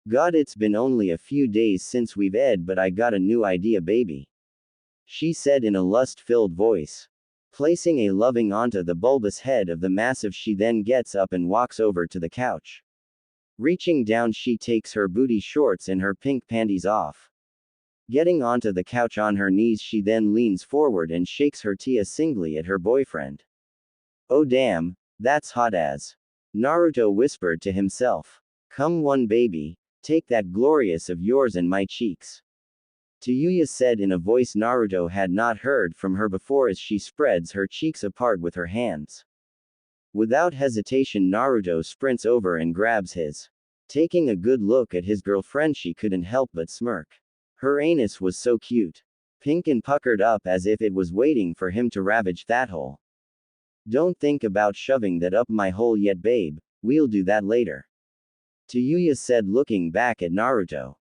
God, it's been only a few days since we've ed, but I got a new idea baby, she said in a lust-filled voice. Placing a loving onto the bulbous head of the massive, she then gets up and walks over to the couch. Reaching down, she takes her booty shorts and her pink panties off. Getting onto the couch on her knees, she then leans forward and shakes her tia singly at her boyfriend. Oh damn, that's hot as. Naruto whispered to himself. Come one baby, take that glorious of yours in my cheeks. Tayuya said in a voice Naruto had not heard from her before as she spreads her cheeks apart with her hands. Without hesitation, Naruto sprints over and grabs his. Taking a good look at his girlfriend, she couldn't help but smirk. Her anus was so cute. Pink and puckered up as if it was waiting for him to ravage that hole. Don't think about shoving that up my hole yet babe, we'll do that later. Tayuya said looking back at Naruto.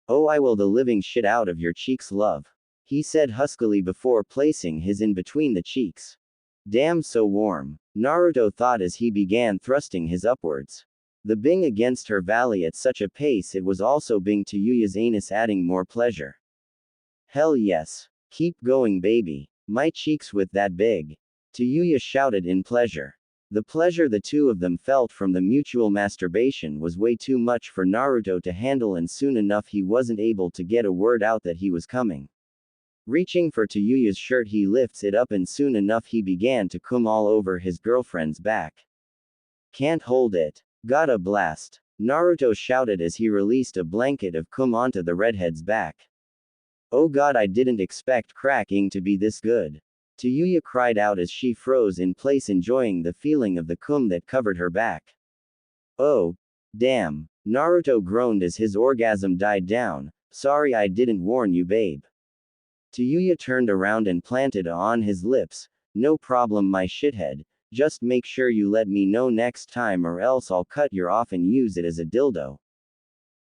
Oh, I will the living shit out of your cheeks love, he said huskily before placing his in between the cheeks. Damn, so warm, Naruto thought as he began thrusting his upwards. The bing against her valley at such a pace it was also bing Tayuya's anus, adding more pleasure. Hell yes. Keep going baby. My cheeks with that big. Tayuya shouted in pleasure. The pleasure the two of them felt from the mutual masturbation was way too much for Naruto to handle, and soon enough he wasn't able to get a word out that he was coming. Reaching for Tayuya's shirt, he lifts it up and soon enough he began to cum all over his girlfriend's back. Can't hold it. Got a blast, Naruto shouted as he released a blanket of cum onto the redhead's back. Oh god, I didn't expect cracking to be this good. Tayuya cried out as she froze in place, enjoying the feeling of the cum that covered her back. Oh, damn. Naruto groaned as his orgasm died down. Sorry I didn't warn you, babe. Tayuya turned around and planted a on his lips. No problem, my shithead. Just make sure you let me know next time or else I'll cut your off and use it as a dildo.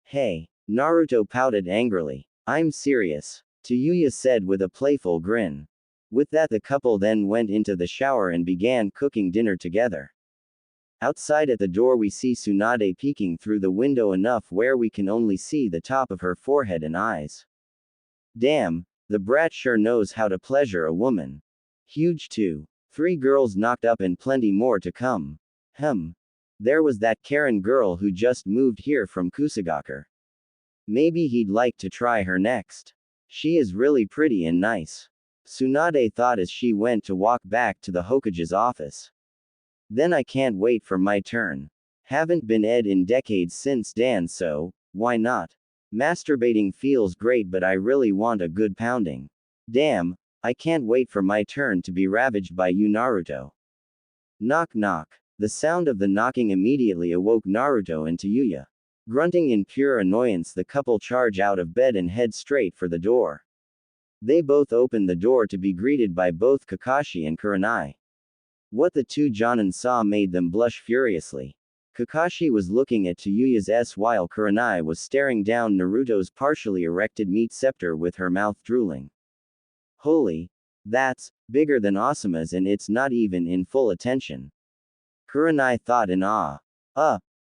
Hey. Naruto pouted angrily. I'm serious. Tayuya said with a playful grin. With that, the couple then went into the shower and began cooking dinner together. Outside at the door we see Tsunade peeking through the window enough where we can only see the top of her forehead and eyes. Damn, the brat sure knows how to pleasure a woman. Huge too. 3 girls knocked up and plenty more to come. There was that Karen girl who just moved here from Kusagaker. Maybe he'd like to try her next. She is really pretty and nice. Tsunade thought as she went to walk back to the Hokage's office. Then I can't wait for my turn. Haven't been ed in decades since Dan, so why not? Masturbating feels great, but I really want a good pounding. Damn, I can't wait for my turn to be ravaged by you, Naruto. Knock knock. The sound of the knocking immediately awoke Naruto and Tayuya. Grunting in pure annoyance, the couple charge out of bed and head straight for the door. They both open the door to be greeted by both Kakashi and Kurenai. What the 2 Jonin saw made them blush furiously. Kakashi was looking at Tayuya's S while Kurenai was staring down Naruto's partially erected meat scepter with her mouth drooling. Holy, that's bigger than Asuma's and it's not even in full attention. Kurenai thought in awe.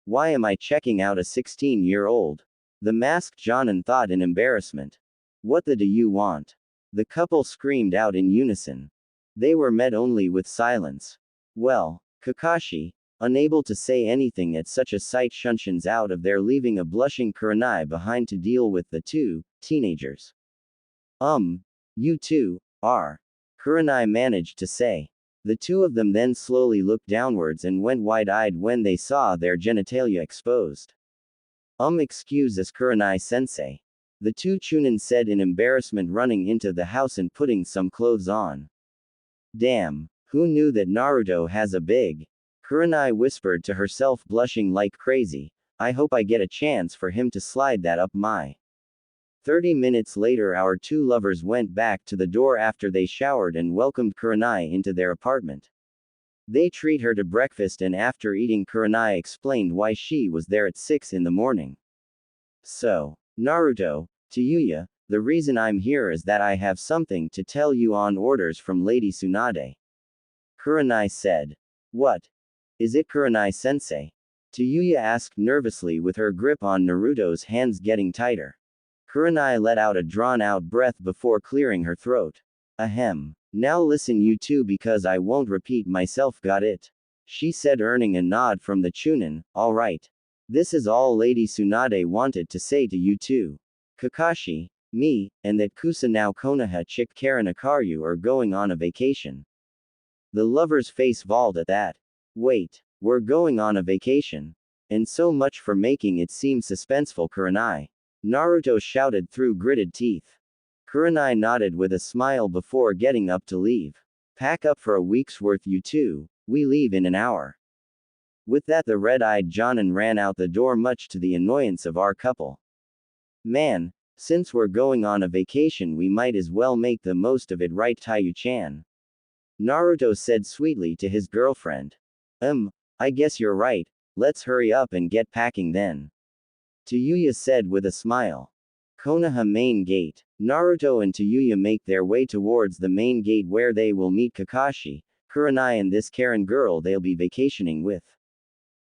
Why am I checking out a 16-year-old? The masked Jonin thought in embarrassment. What the do you want? The couple screamed out in unison. They were met only with silence. Well, Kakashi, unable to say anything at such a sight, shuns out of there, leaving a blushing Kurenai behind to deal with the 2 teenagers. You two are. Kurenai managed to say. The 2 of them then slowly looked downwards and went wide-eyed when they saw their genitalia exposed. Excuse us, Kurenai-sensei. The 2 Chunin said in embarrassment, running into the house and putting some clothes on. Damn, who knew that Naruto has a big? Kurenai whispered to herself, blushing like crazy. I hope I get a chance for him to slide that up my. 30 minutes later, our 2 lovers went back to the door after they showered and welcomed Kurenai into their apartment. They treat her to breakfast, and after eating, Kurenai explained why she was there at 6 in the morning. So, Naruto, Tayuya, the reason I'm here is that I have something to tell you on orders from Lady Tsunade. Kurenai said. What? Is it, Kurenai-sensei? Tayuya asked nervously, with her grip on Naruto's hands getting tighter. Kurenai let out a drawn-out breath before clearing her throat. Ahem. Now listen, you two, because I won't repeat myself, got it? She said, earning a nod from the Chunin. Alright. This is all Lady Tsunade wanted to say to you two. Kakashi, me, and that Kusanao Konoha chick Karen Akaryu are going on a vacation. The lover's face vaulted at that. Wait, we're going on a vacation? And so much for making it seem suspenseful, Kurenai. Naruto shouted through gritted teeth. Kurenai nodded with a smile before getting up to leave. Pack up for a week's worth, you two. We leave in an hour. With that, the red-eyed Jonin ran out the door, much to the annoyance of our couple. Man, since we're going on a vacation, we might as well make the most of it, right, Taiyu-chan? Naruto said sweetly to his girlfriend. I guess you're right. Let's hurry up and get packing then. Tayuya said with a smile. Konoha main gate. Naruto and Tayuya make their way towards the main gate where they will meet Kakashi, Kurenai, and this Karen girl they'll be vacationing with.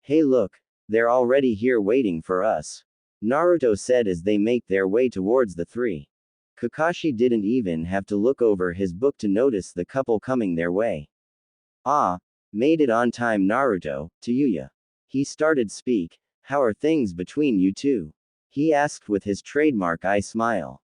Hey look, they're already here waiting for us. Naruto said as they make their way towards the 3. Kakashi didn't even have to look over his book to notice the couple coming their way. Made it on time, Naruto, Tayuya. He started speak. How are things between you two? He asked with his trademark eye smile.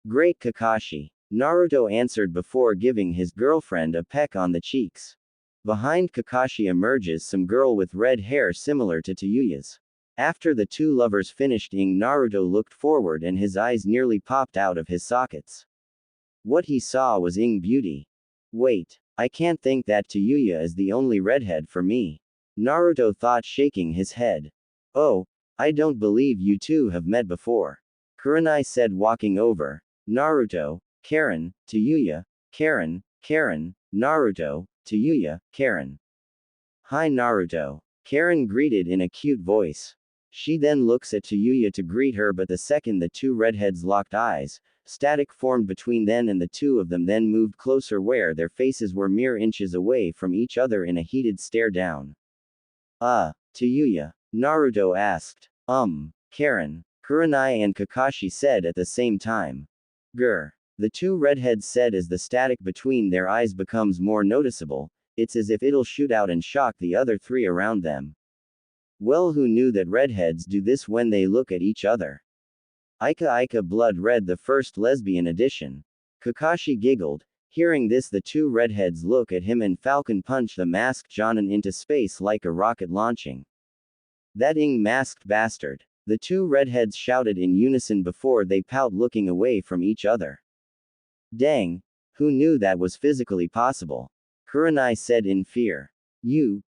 Great, Kakashi. Naruto answered before giving his girlfriend a peck on the cheeks. Behind Kakashi emerges some girl with red hair similar to Tayuya's. After the 2 lovers finished eating, Naruto looked forward and his eyes nearly popped out of his sockets. What he saw was Ing beauty. Wait, I can't think that Tayuya is the only redhead for me. Naruto thought, shaking his head. Oh, I don't believe you two have met before. Kurenai said, walking over. Naruto, Karen, to Yuya, Karen, Naruto, to Yuya, Karen. Hi Naruto. Karen greeted in a cute voice. She then looks at Yuya to greet her, but the second the two redheads locked eyes, static formed between them and the two of them then moved closer where their faces were mere inches away from each other in a heated stare down. To Yuya. Naruto asked. Karen. Kurenai and Kakashi said at the same time. Grr. The two redheads said as the static between their eyes becomes more noticeable, it's as if it'll shoot out and shock the other three around them. Well, who knew that redheads do this when they look at each other? Ika Blood read the first lesbian edition. Kakashi giggled. Hearing this, the two redheads look at him and Falcon punch the masked Jonin into space like a rocket launching. That masked bastard. The two redheads shouted in unison before they pout, looking away from each other. Dang. Who knew that was physically possible? Kurenai said in fear. You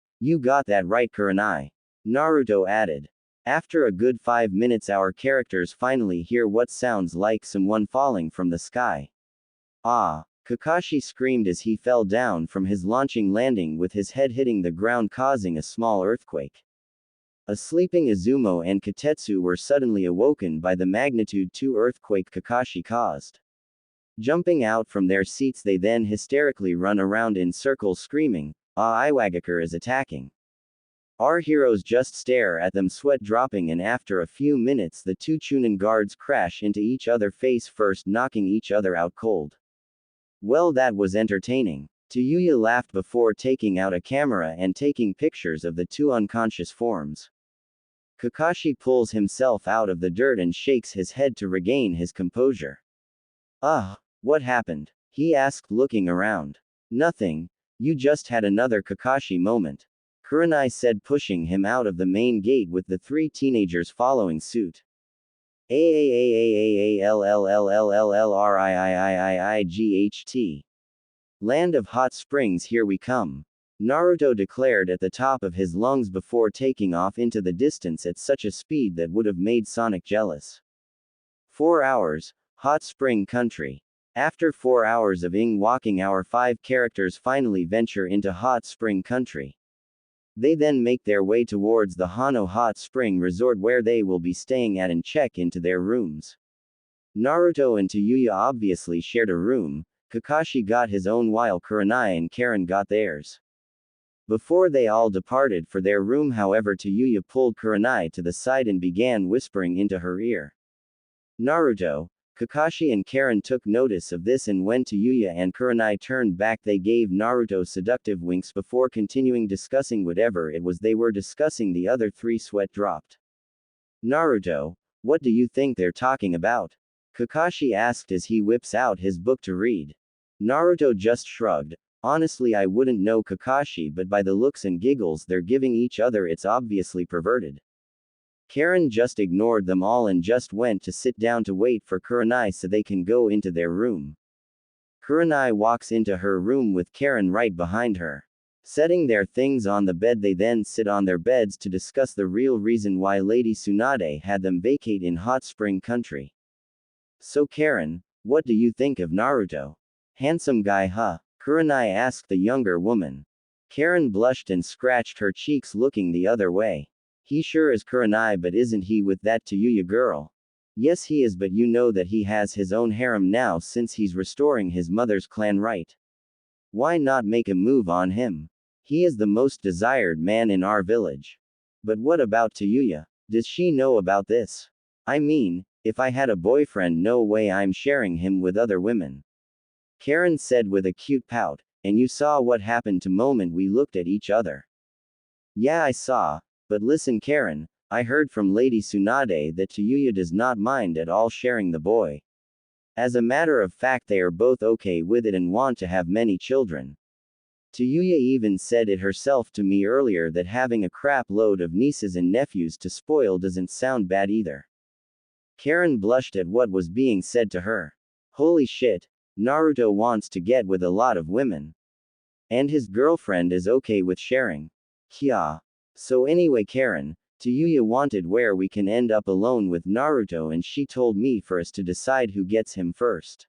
got that right, Kurenai. Naruto added. After a good 5 minutes our characters finally hear what sounds like someone falling from the sky. Kakashi screamed as he fell down from his launching landing with his head hitting the ground causing a small earthquake. A sleeping Izumo and Katetsu were suddenly awoken by the magnitude 2 earthquake Kakashi caused. Jumping out from their seats they then hysterically run around in circles screaming, Iwagakure is attacking. Our heroes just stare at them, sweat dropping, and after a few minutes the two Chunin guards crash into each other face first, knocking each other out cold. Well, that was entertaining. Yuya laughed before taking out a camera and taking pictures of the two unconscious forms. Kakashi pulls himself out of the dirt and shakes his head to regain his composure. What happened? He asked, looking around. Nothing. You just had another Kakashi moment. Kurenai said, pushing him out of the main gate with the three teenagers following suit. AAAAAALLLLLLRIIIIIGHT. Land of hot springs, here we come. Naruto declared at the top of his lungs before taking off into the distance at such a speed that would have made Sonic jealous. 4 hours, hot spring country. After 4 hours of walking, our 5 characters finally venture into hot spring country. They then make their way towards the Hano hot spring resort where they will be staying at and check into their rooms. Naruto and Yuya obviously shared a room. Kakashi got his own while Kurenai and Karen got theirs. Before they all departed for their room, however, Yuya pulled Kurenai to the side and began whispering into her ear. Naruto, Kakashi and Karen took notice of this, and when Yuya and Kurenai turned back they gave Naruto seductive winks before continuing discussing whatever it was they were discussing. The other three sweat dropped. Naruto, what do you think they're talking about? Kakashi asked as he whips out his book to read. Naruto just shrugged. Honestly, I wouldn't know, Kakashi, but by the looks and giggles they're giving each other it's obviously perverted. Karen just ignored them all and just went to sit down to wait for Kurenai so they can go into their room. Kurenai walks into her room with Karen right behind her. Setting their things on the bed, they then sit on their beds to discuss the real reason why Lady Tsunade had them vacate in hot spring country. So Karen, what do you think of Naruto? Handsome guy, huh? Kurenai asked the younger woman. Karen blushed and scratched her cheeks, looking the other way. He sure is, Kurenai, but isn't he with that Yuya girl? Yes, he is, but you know that he has his own harem now since he's restoring his mother's clan right. Why not make a move on him? He is the most desired man in our village. But what about Yuya? Does she know about this? I mean, if I had a boyfriend, no way I'm sharing him with other women. Karen said with a cute pout, and you saw what happened the moment we looked at each other. Yeah, I saw. But listen, Karen, I heard from Lady Tsunade that Yuya does not mind at all sharing the boy. As a matter of fact, they are both okay with it and want to have many children. Yuya even said it herself to me earlier that having a crap load of nieces and nephews to spoil doesn't sound bad either. Karen blushed at what was being said to her. Holy shit, Naruto wants to get with a lot of women. And his girlfriend is okay with sharing. Kya. So anyway, Karen, Tsuyu wanted where we can end up alone with Naruto and she told me for us to decide who gets him first.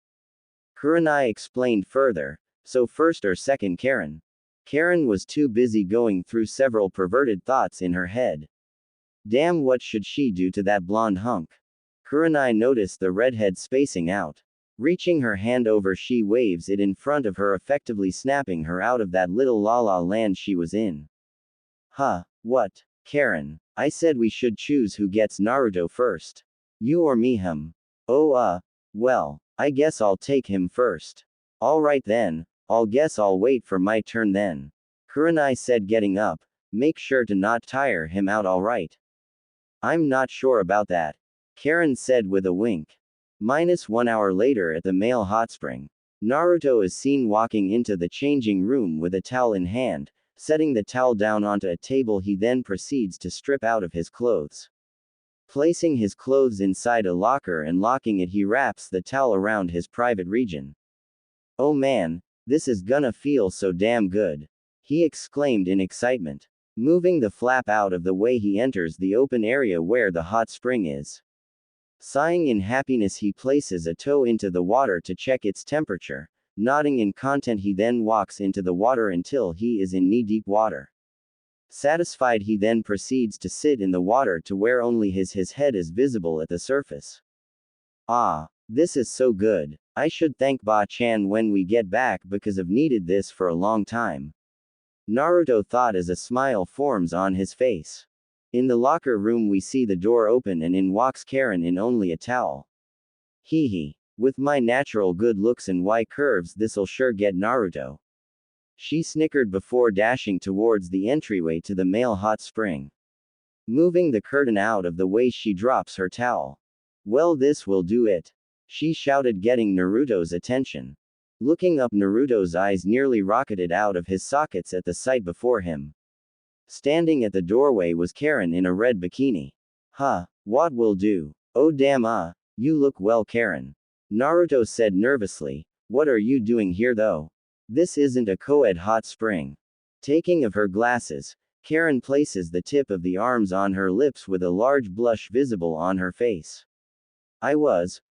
Kurenai explained further, so first or second Karen. Karen was too busy going through several perverted thoughts in her head. Damn, what should she do to that blonde hunk? Kurenai noticed the redhead spacing out. Reaching her hand over, she waves it in front of her, effectively snapping her out of that little la-la land she was in. Huh, what? Karen, I said we should choose who gets Naruto first. You or me, him? Oh, well, I guess I'll take him first. Alright then, guess I'll wait for my turn then. Kurenai said, getting up. Make sure to not tire him out, alright? I'm not sure about that. Karen said with a wink. -1 hour later at the male hot spring. Naruto is seen walking into the changing room with a towel in hand. Setting the towel down onto a table, he then proceeds to strip out of his clothes. Placing his clothes inside a locker and locking it, he wraps the towel around his private region. Oh man, this is gonna feel so damn good, he exclaimed in excitement. Moving the flap out of the way, he enters the open area where the hot spring is. Sighing in happiness, he places a toe into the water to check its temperature. Nodding in content, he then walks into the water until he is in knee-deep water. Satisfied, he then proceeds to sit in the water to where only his head is visible at the surface. Ah, this is so good. I should thank Ba-chan when we get back because I've needed this for a long time. Naruto thought as a smile forms on his face. In the locker room, we see the door open and in walks Karen in only a towel. Hee hee. With my natural good looks and Y curves, this'll sure get Naruto. She snickered before dashing towards the entryway to the male hot spring. Moving the curtain out of the way, she drops her towel. Well, this will do it, she shouted, getting Naruto's attention. Looking up, Naruto's eyes nearly rocketed out of his sockets at the sight before him. Standing at the doorway was Karen in a red bikini. Huh, what will do? Oh damn, you look well, Karen. Naruto said nervously. What are you doing here though? This isn't a co-ed hot spring. Taking of her glasses, Karen places the tip of the arms on her lips with a large blush visible on her face. I was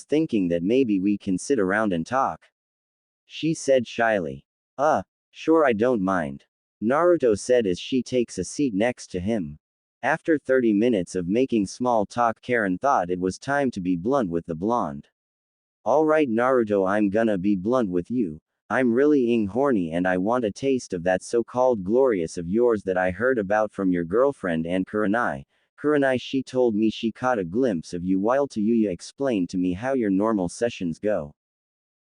thinking that maybe we can sit around and talk, she said shyly. Sure, I don't mind, Naruto said as she takes a seat next to him. After 30 minutes of making small talk, Karen thought it was time to be blunt with the blonde. Alright Naruto, I'm gonna be blunt with you. I'm really horny and I want a taste of that so-called glorious of yours that I heard about from your girlfriend and Kurenai. She told me she caught a glimpse of you while Tsuyu explained to me how your normal sessions go.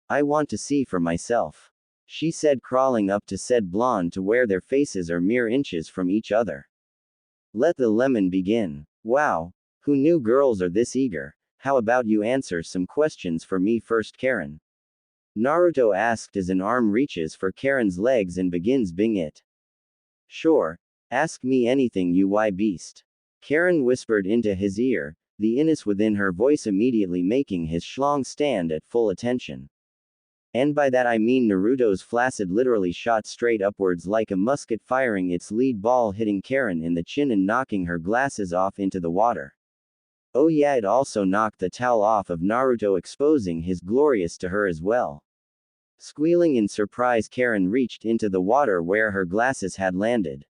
I want to see for myself, she said, crawling up to said blonde to where their faces are mere inches from each other. Let the lemon begin. Wow, who knew girls are this eager? How about you answer some questions for me first, Karen? Naruto asked as an arm reaches for Karen's legs and begins being it. Sure. Ask me anything, you beast. Karen whispered into his ear, the inness within her voice immediately making his schlong stand at full attention. And by that I mean Naruto's flaccid literally shot straight upwards like a musket, firing its lead ball, hitting Karen in the chin and knocking her glasses off into the water. Oh yeah, it also knocked the towel off of Naruto, exposing his glorious to her as well. Squealing in surprise, Karen reached into the water where her glasses had landed.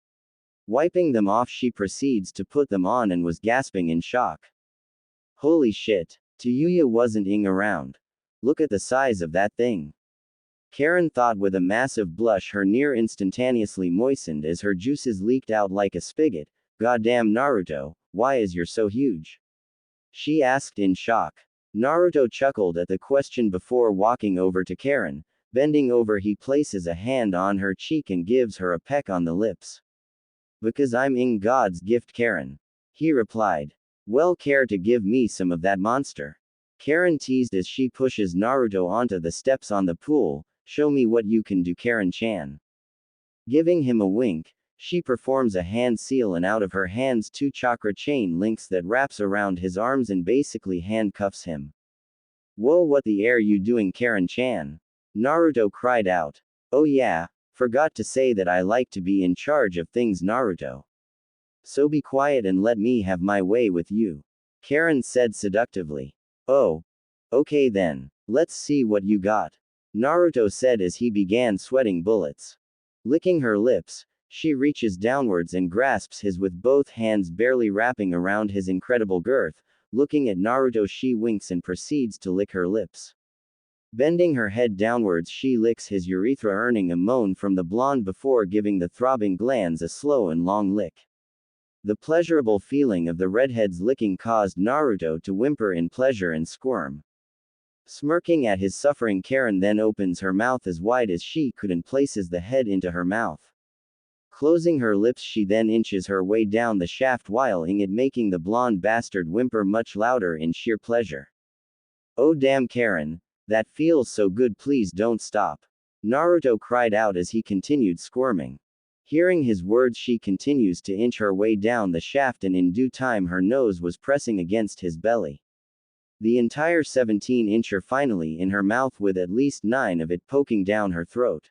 Wiping them off, she proceeds to put them on and was gasping in shock. Holy shit, Tsuyu wasn't around. Look at the size of that thing. Karen thought with a massive blush, her near instantaneously moistened as her juices leaked out like a spigot. Goddamn Naruto, why is you so huge? She asked in shock. Naruto chuckled at the question before walking over to Karen. Bending over, he places a hand on her cheek and gives her a peck on the lips. Because I'm God's gift, Karen, he replied. Well, care to give me some of that monster? Karen teased as she pushes Naruto onto the steps on the pool. Show me what you can do, Karen-chan. Giving him a wink, she performs a hand seal and out of her hands 2 chakra chain links that wraps around his arms and basically handcuffs him. Whoa, what the air you doing, Karen-chan? Naruto cried out. Oh yeah, forgot to say that I like to be in charge of things, Naruto. So be quiet and let me have my way with you. Karen said seductively. Oh. Okay then. Let's see what you got. Naruto said as he began sweating bullets. Licking her lips, she reaches downwards and grasps his with both hands barely wrapping around his incredible girth. Looking at Naruto, she winks and proceeds to lick her lips. Bending her head downwards, she licks his urethra, earning a moan from the blonde before giving the throbbing glands a slow and long lick. The pleasurable feeling of the redhead's licking caused Naruto to whimper in pleasure and squirm. Smirking at his suffering, Karen then opens her mouth as wide as she could and places the head into her mouth. Closing her lips, she then inches her way down the shaft, whiling it, making the blonde bastard whimper much louder in sheer pleasure. Oh damn Karen, that feels so good, please don't stop. Naruto cried out as he continued squirming. Hearing his words, she continues to inch her way down the shaft, and in due time her nose was pressing against his belly. The entire 17-incher finally in her mouth, with at least 9 of it poking down her throat.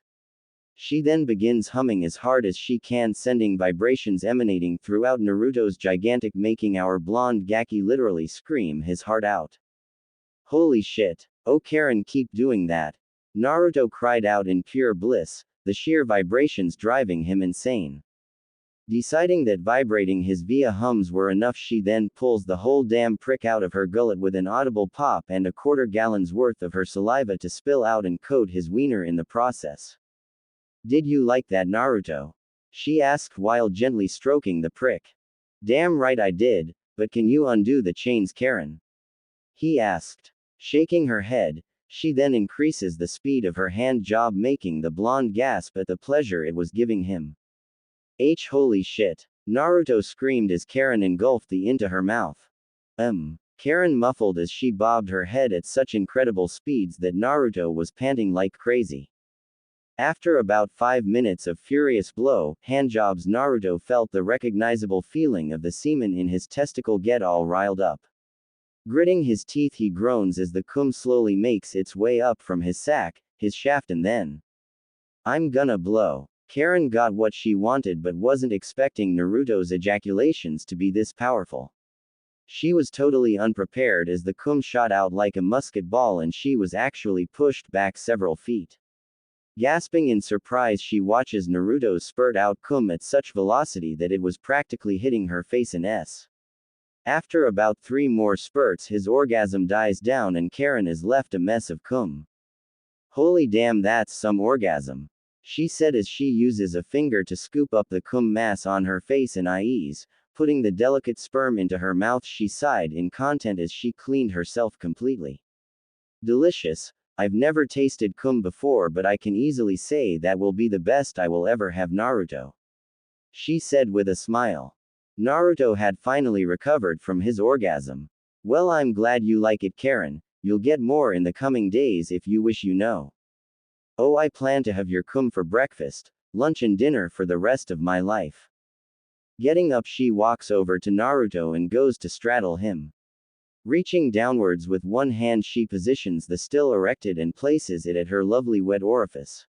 She then begins humming as hard as she can, sending vibrations emanating throughout Naruto's gigantic, making our blonde Gaki literally scream his heart out. Holy shit. Oh Karen, keep doing that. Naruto cried out in pure bliss, the sheer vibrations driving him insane. Deciding that vibrating his via hums were enough, she then pulls the whole damn prick out of her gullet with an audible pop and a quarter-gallon's worth of her saliva to spill out and coat his wiener in the process. Did you like that, Naruto? She asked while gently stroking the prick. Damn right I did, but can you undo the chains, Karen? He asked. Shaking her head, she then increases the speed of her hand job, making the blonde gasp at the pleasure it was giving him. Holy shit. Naruto screamed as Karen engulfed the into her mouth. Karen muffled as she bobbed her head at such incredible speeds that Naruto was panting like crazy. After about 5 minutes of furious blow, handjobs, Naruto felt the recognizable feeling of the semen in his testicle get all riled up. Gritting his teeth, he groans as the cum slowly makes its way up from his sack, his shaft, and then. I'm gonna blow. Karen got what she wanted but wasn't expecting Naruto's ejaculations to be this powerful. She was totally unprepared as the cum shot out like a musket ball and she was actually pushed back several feet. Gasping in surprise, she watches Naruto spurt out cum at such velocity that it was practically hitting her face and s. After about 3 more spurts, his orgasm dies down and Karen is left a mess of cum. Holy damn, that's some orgasm. She said as she uses a finger to scoop up the cum mass on her face and eyes, putting the delicate sperm into her mouth. She sighed in content as she cleaned herself completely. Delicious. I've never tasted cum before, but I can easily say that will be the best I will ever have, Naruto. She said with a smile. Naruto had finally recovered from his orgasm. Well, I'm glad you like it, Karen. You'll get more in the coming days if you wish, you know. Oh, I plan to have your cum for breakfast, lunch and dinner for the rest of my life. Getting up, she walks over to Naruto and goes to straddle him. Reaching downwards with one hand, she positions the still erected and places it at her lovely wet orifice.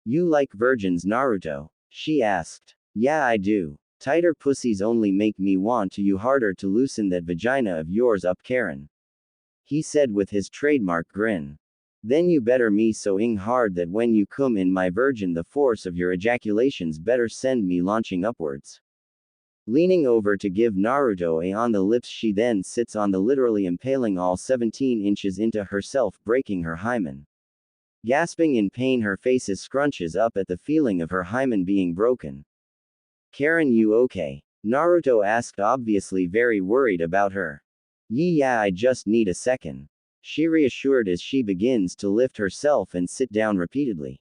You like virgins, Naruto? She asked. Yeah, I do. Tighter pussies only make me want to you harder to loosen that vagina of yours up, Karen. He said with his trademark grin. Then you better me so hard that when you cum in my virgin, the force of your ejaculations better send me launching upwards. Leaning over to give Naruto a on the lips, she then sits on the, literally impaling all 17 inches into herself, breaking her hymen. Gasping in pain, her face scrunches up at the feeling of her hymen being broken. Karen, you okay? Naruto asked, obviously very worried about her. Yeah, I just need a second. She reassured as she begins to lift herself and sit down repeatedly.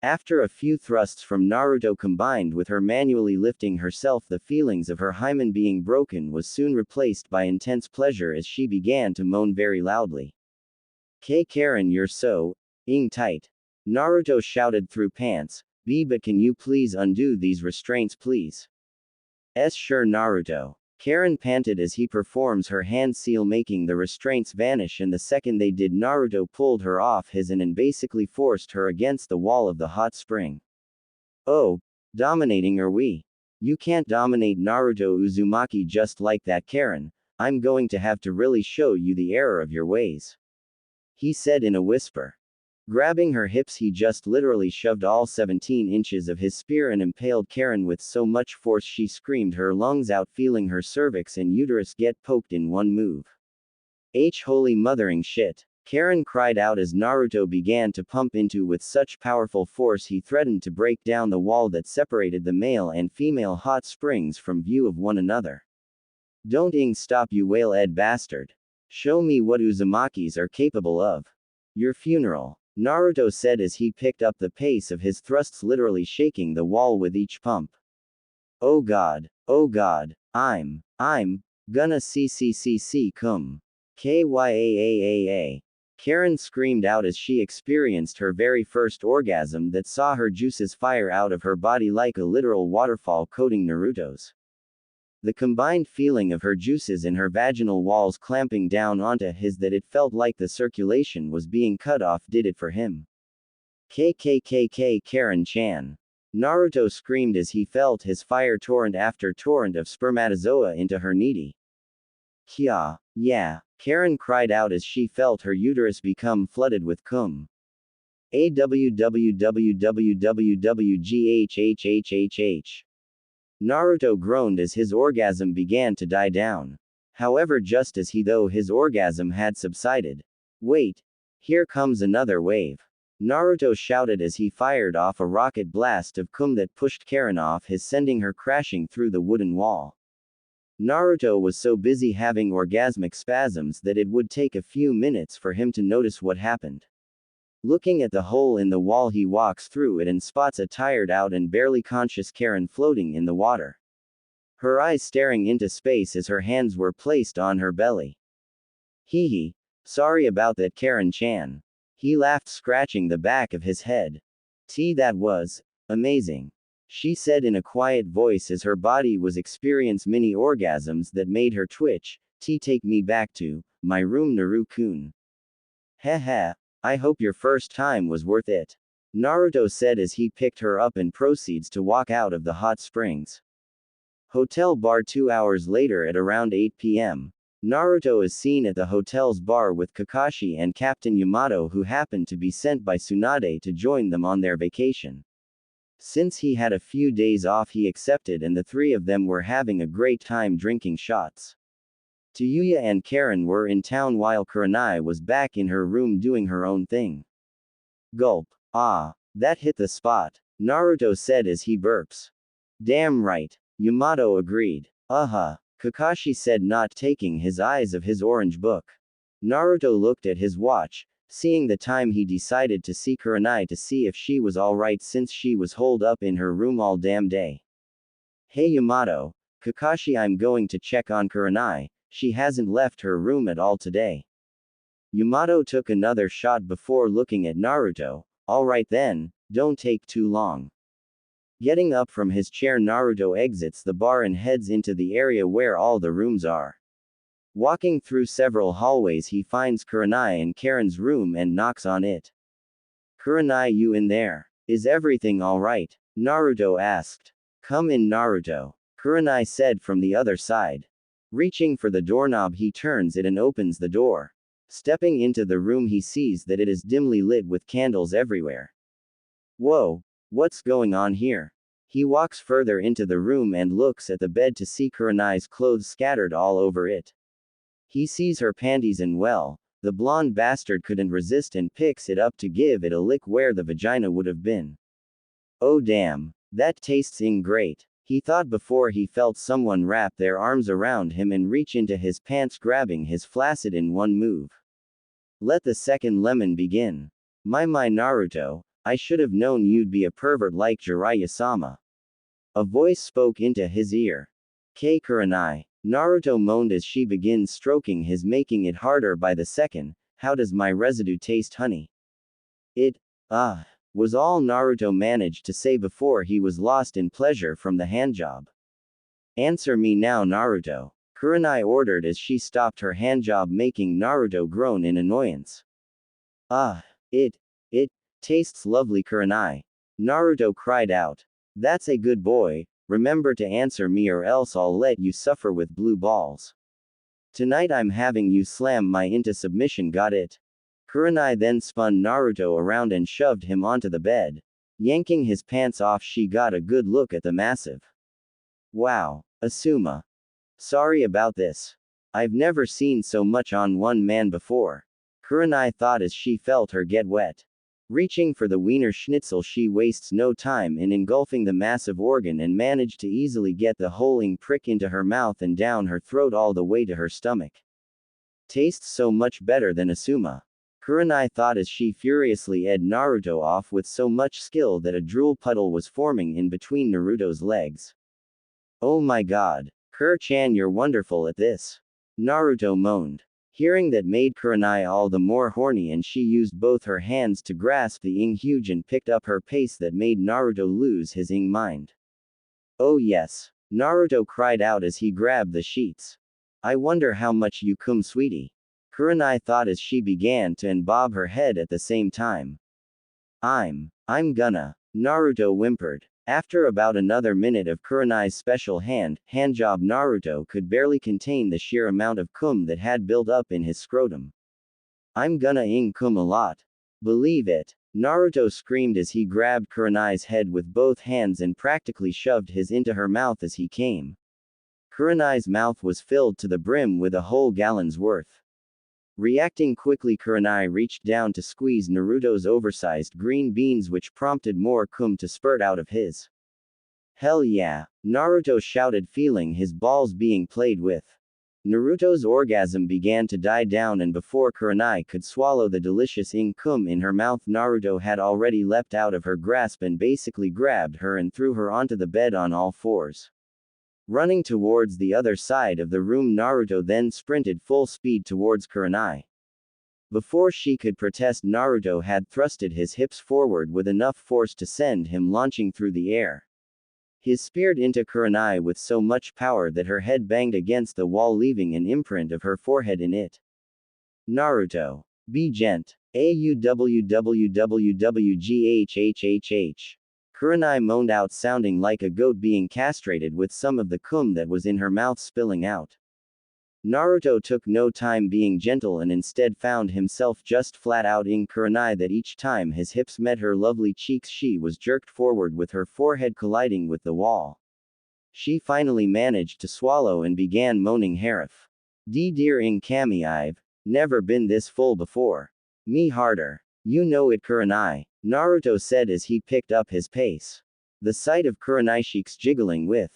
After a few thrusts from Naruto combined with her manually lifting herself, the feelings of her hymen being broken was soon replaced by intense pleasure as she began to moan very loudly. Karen, you're so tight. Naruto shouted through pants. But can you please undo these restraints, please? Sure, Naruto. Karen panted as he performs her hand seal, making the restraints vanish, and the second they did, Naruto pulled her off his and basically forced her against the wall of the hot spring. Oh, dominating are we? You can't dominate Naruto Uzumaki just like that, Karen. I'm going to have to really show you the error of your ways. He said in a whisper. Grabbing her hips, he just literally shoved all 17 inches of his spear and impaled Karen with so much force she screamed her lungs out, feeling her cervix and uterus get poked in one move. Holy mothering shit. Karen cried out as Naruto began to pump into with such powerful force he threatened to break down the wall that separated the male and female hot springs from view of one another. Don't stop, you whale-ed bastard. Show me what Uzumakis are capable of. Your funeral. Naruto said as he picked up the pace of his thrusts, literally shaking the wall with each pump. Oh god, I'm gonna see cum. Kyaaa. Karen screamed out as she experienced her very first orgasm that saw her juices fire out of her body like a literal waterfall coating Naruto's. The combined feeling of her juices and her vaginal walls clamping down onto his that it felt like the circulation was being cut off did it for him. KKKK Karen-chan. Naruto screamed as he felt his fire torrent after torrent of spermatozoa into her needy. Kya, yeah, Karen cried out as she felt her uterus become flooded with cum. AWWWWWGHHHHH. Naruto groaned as his orgasm began to die down. However, just as his orgasm had subsided. Wait. Here comes another wave. Naruto shouted as he fired off a rocket blast of cum that pushed Karen off his, sending her crashing through the wooden wall. Naruto was so busy having orgasmic spasms that it would take a few minutes for him to notice what happened. Looking at the hole in the wall, he walks through it and spots a tired out and barely conscious Karen floating in the water. Her eyes staring into space as her hands were placed on her belly. Hee. Sorry about that, Karen-chan. He laughed, scratching the back of his head. That was amazing. She said in a quiet voice as her body was experiencing mini orgasms that made her twitch. Take me back to my room, Naru-kun. Heh. I hope your first time was worth it. Naruto said as he picked her up and proceeds to walk out of the hot springs. Hotel bar. 2 hours later at around 8 p.m. Naruto is seen at the hotel's bar with Kakashi and Captain Yamato, who happened to be sent by Tsunade to join them on their vacation. Since he had a few days off, he accepted, and the three of them were having a great time drinking shots. Tayuya and Karen were in town while Kuranai was back in her room doing her own thing. Gulp. Ah, that hit the spot, Naruto said as he burps. Damn right, Yamato agreed. Kakashi said, not taking his eyes off his orange book. Naruto looked at his watch. Seeing the time, he decided to see Kuranai to see if she was alright since she was holed up in her room all damn day. Hey Yamato. Kakashi, I'm going to check on Kuranai. She hasn't left her room at all today. Yamato took another shot before looking at Naruto. Alright then, don't take too long. Getting up from his chair, Naruto exits the bar and heads into the area where all the rooms are. Walking through several hallways, he finds Kuranai in Karen's room and knocks on it. Kuranai, you in there? Is everything alright? Naruto asked. Come in, Naruto. Kuranai said from the other side. Reaching for the doorknob, he turns it and opens the door. Stepping into the room, he sees that it is dimly lit with candles everywhere. Whoa, what's going on here? He walks further into the room and looks at the bed to see Kuranai's clothes scattered all over it. He sees her panties and the blonde bastard couldn't resist and picks it up to give it a lick where the vagina would have been. Oh damn, that tastes great. He thought before he felt someone wrap their arms around him and reach into his pants, grabbing his flaccid in one move. Let the second lemon begin. My Naruto, I should have known you'd be a pervert like Jiraiya-sama. A voice spoke into his ear. Kuranai. Naruto moaned as she begins stroking his, making it harder by the second. How does my residue taste, honey? It, was all Naruto managed to say before he was lost in pleasure from the handjob. Answer me now, Naruto, Kuranai ordered as she stopped her handjob, making Naruto groan in annoyance. It tastes lovely, Kuranai. Naruto cried out. That's a good boy, remember to answer me or else I'll let you suffer with blue balls. Tonight I'm having you slam my into submission, got it? Kurenai then spun Naruto around and shoved him onto the bed. Yanking his pants off, she got a good look at the massive. Wow. Asuma. Sorry about this. I've never seen so much on one man before. Kurenai thought as she felt her get wet. Reaching for the wiener schnitzel, she wastes no time in engulfing the massive organ and managed to easily get the holing prick into her mouth and down her throat all the way to her stomach. Tastes so much better than Asuma. Kurenai thought as she furiously ed Naruto off with so much skill that a drool puddle was forming in between Naruto's legs. Oh my god. Kur-chan, you're wonderful at this. Naruto moaned. Hearing that made Kurenai all the more horny, and she used both her hands to grasp the ing huge and picked up her pace that made Naruto lose his ing mind. Oh yes. Naruto cried out as he grabbed the sheets. I wonder how much you cum, sweetie. Kurenai thought as she began to bob her head at the same time. I'm gonna. Naruto whimpered. After about another minute of Kurenai's special handjob, Naruto could barely contain the sheer amount of cum that had built up in his scrotum. I'm gonna ing cum a lot. Believe it. Naruto screamed as he grabbed Kurenai's head with both hands and practically shoved his into her mouth as he came. Kurenai's mouth was filled to the brim with a whole gallon's worth. Reacting quickly, Kurenai reached down to squeeze Naruto's oversized green beans, which prompted more cum to spurt out of his. Hell yeah! Naruto shouted, feeling his balls being played with. Naruto's orgasm began to die down, and before Kurenai could swallow the delicious ing cum in her mouth, Naruto had already leapt out of her grasp and basically grabbed her and threw her onto the bed on all fours. Running towards the other side of the room, Naruto then sprinted full speed towards Kurenai. Before she could protest, Naruto had thrusted his hips forward with enough force to send him launching through the air. His speared into Kurenai with so much power that her head banged against the wall, leaving an imprint of her forehead in it. Naruto. Be gent. AUWWWGHHHH. Kurenai moaned out, sounding like a goat being castrated, with some of the cum that was in her mouth spilling out. Naruto took no time being gentle and instead found himself just flat out ing Kurenai that each time his hips met her lovely cheeks she was jerked forward with her forehead colliding with the wall. She finally managed to swallow and began moaning, Harif. Dear ing Kami, I've never been this full before. Me harder. You know it, Kurenai, Naruto said as he picked up his pace. The sight of Kurenai cheeks jiggling with